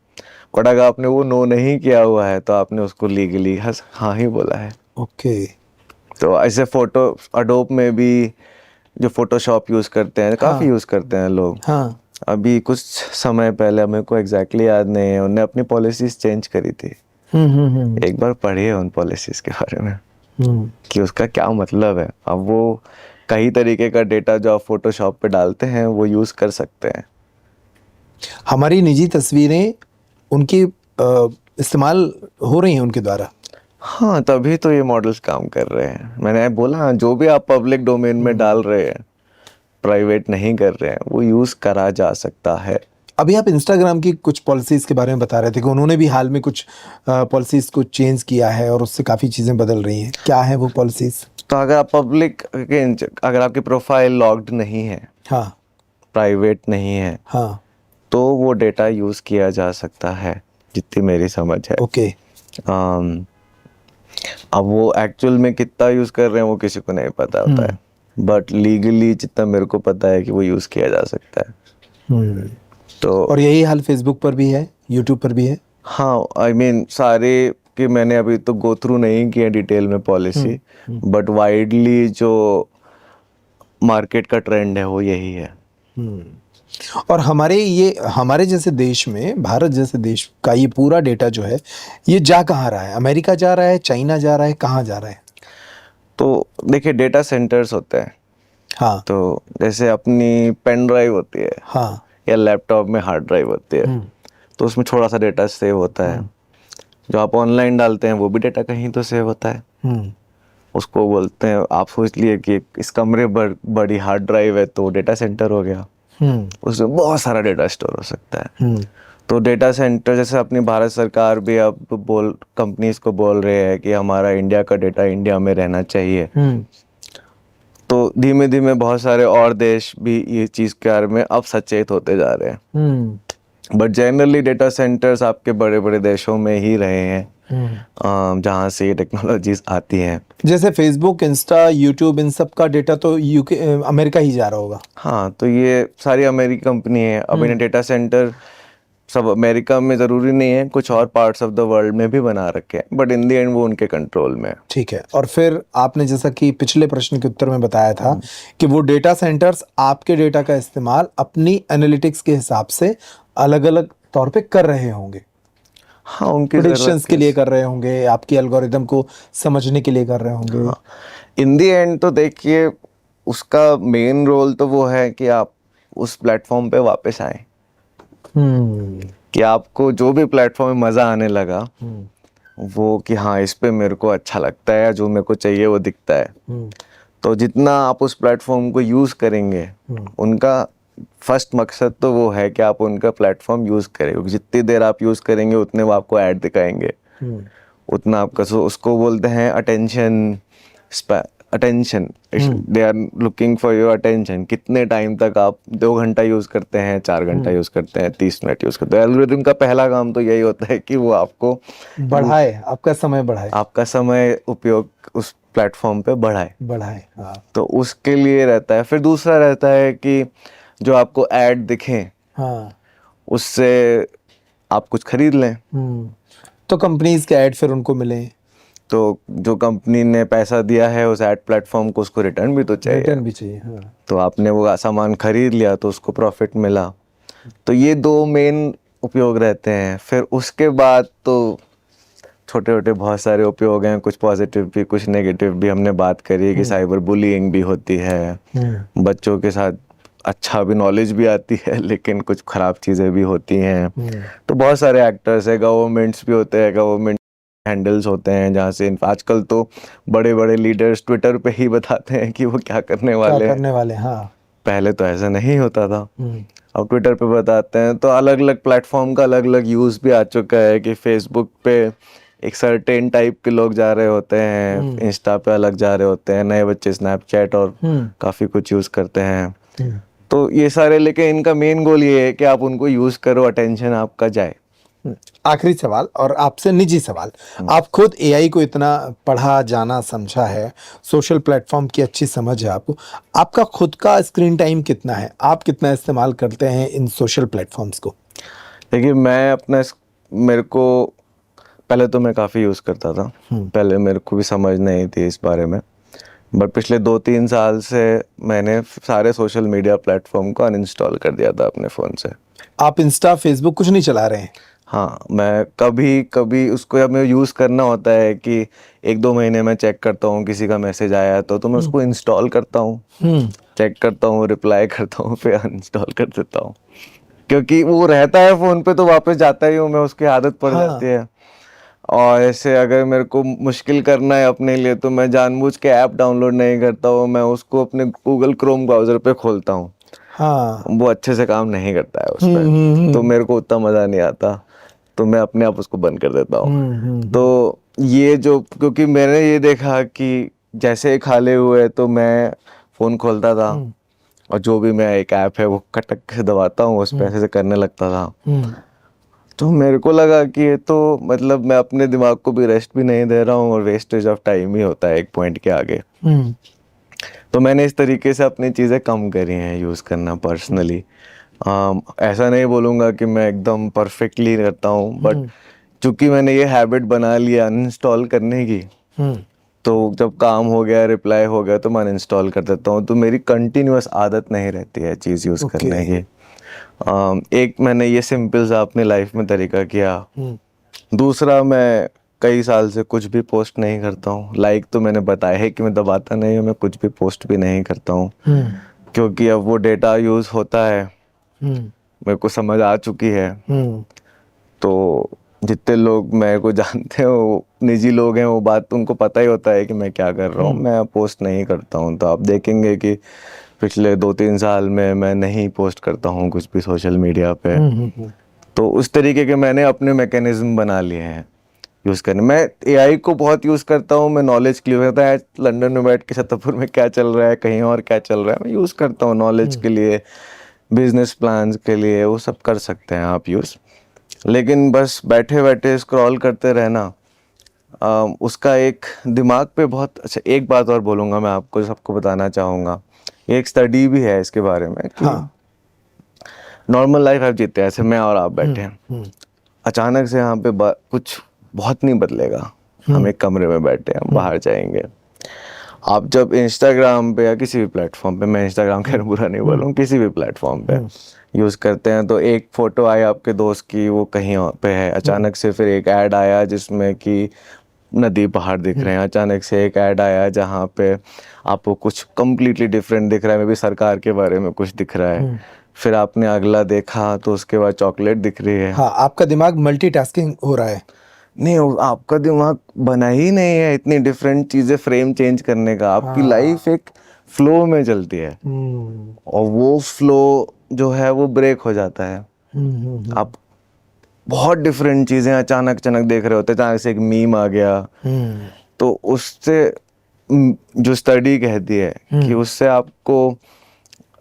बट अगर आपने वो नो नहीं किया हुआ है तो आपने उसको लीगली हाँ ही बोला है। ओके। तो ऐसे फोटो अडोब में भी जो फोटोशॉप यूज़ करते हैं, काफ़ी यूज़ करते हैं लोग। हाँ। अभी कुछ समय पहले, मेरे को एग्जैक्टली याद नहीं है, उन्होंने अपनी पॉलिसीज़ चेंज करी थी। एक बार पढ़िए उन पॉलिसीज़ के बारे में कि उसका क्या मतलब है। अब वो कई तरीके का डेटा जो आप फोटोशॉप पे डालते हैं वो यूज़ कर सकते हैं। हमारी निजी तस्वीरें उनकी इस्तेमाल हो रही हैं उनके द्वारा। हाँ, तभी तो ये मॉडल्स काम कर रहे हैं। मैंने बोला जो भी आप पब्लिक डोमेन में डाल रहे हैं, प्राइवेट नहीं कर रहे हैं, वो यूज़ करा जा सकता है। अभी आप इंस्टाग्राम की कुछ पॉलिसीज के बारे में बता रहे थे कि उन्होंने भी हाल में कुछ पॉलिसीज को चेंज किया है और उससे काफ़ी चीज़ें बदल रही हैं। क्या है वो पॉलिसीज? तो अगर आप अगर आपकी प्रोफाइल लॉग्ड नहीं है, हाँ। प्राइवेट नहीं है, हाँ। तो वो डेटा यूज़ किया जा सकता है, जितनी मेरी समझ है। ओके। अब वो एक्चुअल में कितना यूज़ कर रहे हैं वो किसी को नहीं पता होता है, बट लीगली जितना मेरे को पता है कि वो यूज़ किया जा सकता है। तो और यही हाल फेसबुक पर भी है, यूट्यूब पर भी है। हाँ, आई मीन सारे कि मैंने अभी तो गो थ्रू नहीं किया डिटेल में पॉलिसी, बट वाइडली जो मार्केट का ट्रेंड है वो यही है। और हमारे जैसे देश में, भारत जैसे देश का ये पूरा डेटा जो है ये जा कहाँ रहा है? अमेरिका जा रहा है, चाइना जा रहा है, कहाँ जा रहा है? तो देखिए, डेटा सेंटर्स होते हैं। हाँ। तो जैसे अपनी पेन ड्राइव होती है, हाँ। या लैपटॉप में हार्ड ड्राइव होती है, तो उसमें थोड़ा सा डेटा सेव होता है। जो आप ऑनलाइन डालते हैं वो भी डेटा कहीं तो सेव होता है। उसको बोलते हैं, आप सोच लिए कि इस कमरे बड़ी हार्ड ड्राइव है तो डेटा सेंटर हो गया। उसमें बहुत सारा डेटा स्टोर हो सकता है। तो डेटा सेंटर, जैसे अपनी भारत सरकार भी अब कंपनीज को बोल रहे हैं कि हमारा इंडिया का डेटा इंडिया में रहना चाहिए। तो धीमे धीमे बहुत सारे और देश भी ये चीज़ के बारे में अब सचेत होते जा रहे हैं। बट जनरली डेटा सेंटर्स आपके बड़े बड़े देशों में ही रहे हैं, जहाँ से ये टेक्नोलॉजीज आती हैं। जैसे फेसबुक, इंस्टा, यूट्यूब, इन सब का डेटा तो यूके, अमेरिका ही जा रहा होगा। हाँ, तो ये सारी अमेरिकी कंपनी है। अब इन्हें डेटा सेंटर सब अमेरिका में ज़रूरी नहीं है, कुछ और पार्ट्स ऑफ द वर्ल्ड में भी बना रखे हैं, बट इन द एंड वो उनके कंट्रोल में है। ठीक है। और फिर आपने जैसा कि पिछले प्रश्न के उत्तर में बताया था कि वो डेटा सेंटर्स आपके डेटा का इस्तेमाल अपनी एनालिटिक्स के हिसाब से अलग अलग तौर पे कर रहे होंगे। हाँ, उनकी प्रेडिक्शंस के लिए कर रहे होंगे, आपकी एल्गोरिदम को समझने के लिए कर रहे होंगे। हाँ, इन द एंड तो देखिए, उसका मेन रोल तो वो है कि आप उस प्लेटफॉर्म पे वापस आए, कि आपको जो भी प्लेटफॉर्म में मज़ा आने लगा, वो कि हाँ इस पे मेरे को अच्छा लगता है, जो मेरे को चाहिए वो दिखता है। तो जितना आप उस प्लेटफॉर्म को यूज़ करेंगे, उनका फर्स्ट मकसद तो वो है कि आप उनका प्लेटफॉर्म यूज़ करें, क्योंकि जितनी देर आप यूज़ करेंगे उतने वो आपको ऐड दिखाएंगे, उतना आपका उसको बोलते हैं attention they are looking for your attention. कितने टाइम तक आप 2 घंटा यूज़ करते हैं, 4 घंटा यूज़ करते हैं, 30 मिनट यूज़ करते हैं। एल्गोरिथम का पहला काम तो यही होता है कि वो आपको बढ़ाए, आपका समय बढ़ाए, आपका समय उपयोग उस प्लेटफॉर्म पे बढ़ाए। हाँ। तो उसके लिए रहता है। फिर दूसरा रहता है कि जो आपको ऐड दिखें, हाँ, उससे आप कुछ खरीद लें। तो कंपनीज के ऐड फिर उनको मिले, तो जो कंपनी ने पैसा दिया है उस ऐड प्लेटफॉर्म को, उसको रिटर्न भी तो चाहिए। रिटर्न भी चाहिए। हाँ। तो आपने वो सामान खरीद लिया तो उसको प्रॉफिट मिला। तो ये 2 मेन उपयोग रहते हैं। फिर उसके बाद तो छोटे छोटे बहुत सारे उपयोग हैं, कुछ पॉजिटिव भी कुछ नेगेटिव भी। हमने बात करी कि साइबर बुलिंग भी होती है, बच्चों के साथ अच्छा भी नॉलेज भी आती है लेकिन कुछ ख़राब चीज़ें भी होती हैं। तो बहुत सारे एक्टर्स है, गवर्नमेंट्स भी होते हैं, गवर्नमेंट हैंडल्स होते हैं जहाँ से आजकल तो बड़े बड़े लीडर्स ट्विटर पे ही बताते हैं कि वो क्या करने वाले हैं। हाँ। पहले तो ऐसा नहीं होता था, अब ट्विटर पे बताते हैं। तो अलग अलग प्लेटफॉर्म का अलग अलग यूज़ भी आ चुका है कि फेसबुक पे एक सर्टेन टाइप के लोग जा रहे होते हैं, इंस्टा पे अलग जा रहे होते हैं, नए बच्चे स्नैपचैट और काफ़ी कुछ यूज़ करते हैं। तो ये सारे, लेकिन इनका मेन गोल ये है कि आप उनको यूज़ करो, अटेंशन आपका जाए। आखिरी सवाल और आपसे निजी सवाल, आप खुद एआई को इतना पढ़ा जाना समझा है, सोशल प्लेटफॉर्म की अच्छी समझ है आपको, आपका खुद का स्क्रीन टाइम कितना है? आप कितना इस्तेमाल करते हैं इन सोशल प्लेटफॉर्म्स को? देखिए, मैं अपना मेरे को पहले तो मैं काफ़ी यूज़ करता था, पहले मेरे को भी समझ नहीं थी इस बारे में, बट पिछले 2-3 साल से मैंने सारे सोशल मीडिया प्लेटफॉर्म को अनइंस्टॉल कर दिया था अपने फ़ोन से। आप इंस्टा फेसबुक कुछ नहीं चला रहे हैं? हाँ, मैं कभी कभी उसको जब मैं यूज़ करना होता है कि 1-2 महीने में चेक करता हूँ किसी का मैसेज आया है तो मैं उसको इंस्टॉल करता हूँ, चेक करता हूँ, रिप्लाई करता हूँ, फिर अनइंस्टॉल कर देता हूँ, क्योंकि वो रहता है फ़ोन पे तो वापस जाता ही हूँ मैं, उसकी आदत पड़ जाती है। और ऐसे अगर मेरे को मुश्किल करना है अपने लिए तो मैं जानबूझ के ऐप डाउनलोड नहीं करता हूँ, मैं उसको अपने गूगल क्रोम ब्राउज़र पे खोलता हूँ। वो अच्छे से काम नहीं करता है उस पे, तो मेरे को उतना मज़ा नहीं आता, तो मैं अपने आप उसको बंद कर देता हूँ। तो ये जो, क्योंकि मैंने ये देखा कि जैसे ही खाली हुए तो मैं फ़ोन खोलता था और जो भी मैं एक ऐप है वो खटक से दबाता हूँ, उस पे ऐसे से करने लगता था। तो मेरे को लगा कि ये तो मतलब मैं अपने दिमाग को भी रेस्ट भी नहीं दे रहा हूँ और वेस्टेज ऑफ टाइम ही होता है एक पॉइंट के आगे। तो मैंने इस तरीके से अपनी चीज़ें कम करी हैं यूज़ करना पर्सनली। ऐसा नहीं बोलूँगा कि मैं एकदम परफेक्टली करता हूँ, बट चूँकि मैंने ये हैबिट बना लिया अनइंस्टॉल करने की, तो जब काम हो गया, रिप्लाई हो गया तो मैं अनइंस्टॉल कर देता हूँ। तो मेरी कंटिन्यूअस आदत नहीं रहती है चीज़ यूज़ करने की। एक मैंने ये सिंपल सा अपनी लाइफ में तरीका किया। दूसरा, मैं कई साल से कुछ भी पोस्ट नहीं करता हूँ। लाइक तो मैंने बताया है कि मैं दबाता नहीं हूँ, मैं कुछ भी पोस्ट भी नहीं करता हूँ, क्योंकि अब वो डेटा यूज़ होता है, मेरे को समझ आ चुकी है। तो जितने लोग मेरे को जानते हैं वो निजी लोग हैं, वो बात उनको पता ही होता है कि मैं क्या कर रहा हूँ। मैं पोस्ट नहीं करता हूँ, तो आप देखेंगे कि पिछले 2-3 साल में मैं नहीं पोस्ट करता हूँ कुछ भी सोशल मीडिया पे। तो उस तरीके के मैंने अपने मैकेनिज्म बना लिए हैं यूज़ करने। मैं एआई को बहुत यूज़ करता हूँ, मैं नॉलेज के लिए होता है, लंदन में बैठ के छतरपुर में क्या चल रहा है, कहीं और क्या चल रहा है, मैं यूज़ करता हूँ नॉलेज के लिए, बिजनेस प्लान्स के लिए, वो सब कर सकते हैं आप यूज़। लेकिन बस बैठे बैठे स्क्रॉल करते रहना, उसका एक दिमाग पे बहुत अच्छा। एक बात और बोलूँगा मैं आपको, सबको बताना चाहूँगा, एक स्टडी भी है इसके बारे में कि नॉर्मल लाइफ आप जीते हैं, ऐसे मैं और आप बैठे हैं, अचानक से यहाँ पे कुछ बहुत नहीं बदलेगा। हम एक कमरे में बैठे हैं, हम बाहर जाएंगे। आप जब इंस्टाग्राम पे या किसी भी प्लेटफॉर्म पे, मैं इंस्टाग्राम का बुरा नहीं बोलूँ, किसी भी प्लेटफॉर्म पे यूज़ करते हैं, तो एक फ़ोटो आई आपके दोस्त की, वो कहीं और पे है, अचानक से फिर एक ऐड आया जिसमें कि नदी पहाड़ दिख रहे हैं, अचानक से एक ऐड आया जहाँ पे आपको कुछ कम्प्लीटली डिफरेंट दिख रहा है, मे बी सरकार के बारे में कुछ दिख रहा है। फिर आपने अगला देखा तो उसके बाद चॉकलेट दिख रही है। आपका दिमाग मल्टीटास्किंग हो रहा है। नहीं, आपका दिमाग बना ही नहीं है इतनी डिफरेंट चीज़ें फ्रेम चेंज करने का। आपकी लाइफ एक फ्लो में चलती है और वो फ्लो जो है वो ब्रेक हो जाता है। आप बहुत डिफरेंट चीज़ें अचानक देख रहे होते हैं, अचानक से एक मीम आ गया, तो उससे जो स्टडी कहती है कि उससे आपको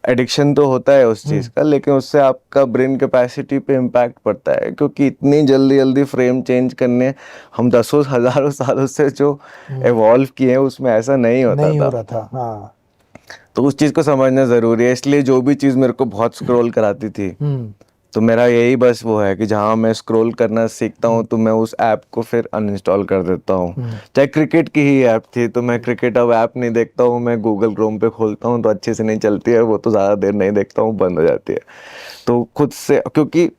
एडिक्शन तो होता है उस चीज़ का, लेकिन उससे आपका ब्रेन कैपेसिटी पे इम्पैक्ट पड़ता है, क्योंकि इतनी जल्दी फ्रेम चेंज करने हम दसों हज़ारों सालों से जो एवॉल्व किए हैं उसमें ऐसा नहीं होता था। तो उस चीज़ को समझना ज़रूरी है। इसलिए जो भी चीज़ मेरे को बहुत स्क्रॉल कराती थी, तो मेरा यही बस वो है कि जहाँ मैं स्क्रॉल करना सीखता हूँ तो मैं उस ऐप को फिर अनइंस्टॉल कर देता हूँ। चाहे क्रिकेट की ही ऐप थी तो मैं क्रिकेट अब ऐप नहीं देखता हूँ, मैं गूगल क्रोम पे खोलता हूँ तो अच्छे से नहीं चलती है वो, तो ज़्यादा देर नहीं देखता हूँ, बंद हो जाती है। तो खुद से, क्योंकि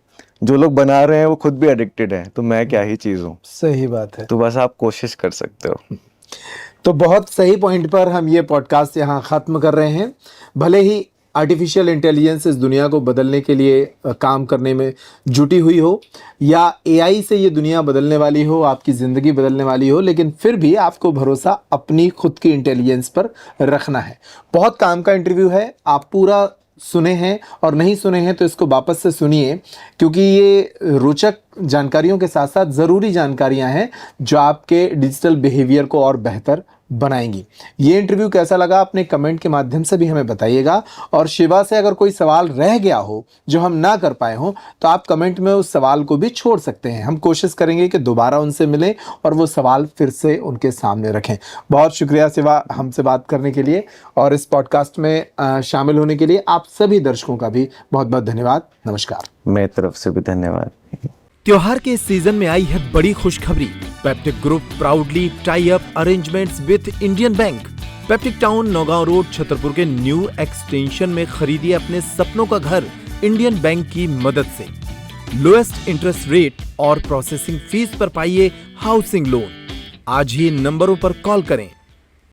जो लोग बना रहे हैं वो खुद भी एडिक्टेड हैं, तो मैं क्या ही चीज़ हूँ। सही बात है। तो बस आप कोशिश कर सकते हो। तो बहुत सही पॉइंट पर हम ये पॉडकास्ट यहाँ ख़त्म कर रहे हैं। भले ही आर्टिफिशियल इंटेलिजेंस इस दुनिया को बदलने के लिए काम करने में जुटी हुई हो, या एआई से ये दुनिया बदलने वाली हो, आपकी ज़िंदगी बदलने वाली हो, लेकिन फिर भी आपको भरोसा अपनी खुद की इंटेलिजेंस पर रखना है। बहुत काम का इंटरव्यू है, आप पूरा सुने हैं और नहीं सुने हैं तो इसको वापस से सुनिए, क्योंकि ये रोचक जानकारियों के साथ साथ ज़रूरी जानकारियां हैं जो आपके डिजिटल बिहेवियर को और बेहतर बनाएंगी। ये इंटरव्यू कैसा लगा अपने कमेंट के माध्यम से भी हमें बताइएगा, और शिवा से अगर कोई सवाल रह गया हो जो हम ना कर पाए हों तो आप कमेंट में उस सवाल को भी छोड़ सकते हैं। हम कोशिश करेंगे कि दोबारा उनसे मिलें और वो सवाल फिर से उनके सामने रखें। बहुत शुक्रिया शिवा हमसे बात करने के लिए और इस पॉडकास्ट में शामिल होने के लिए। आप सभी दर्शकों का भी बहुत बहुत धन्यवाद। नमस्कार। मेरी तरफ से भी धन्यवाद। त्योहार के इस सीजन में आई है बड़ी खुशखबरी। Peptic group proudly tie up arrangements with Indian bank. Peptic town Naugaon road Chhatarpur के न्यू एक्सटेंशन में खरीदिए अपने सपनों का घर इंडियन बैंक की मदद से। लोएस्ट इंटरेस्ट रेट और प्रोसेसिंग फीस पर पाइए हाउसिंग लोन। आज ही इन नंबरों पर कॉल करें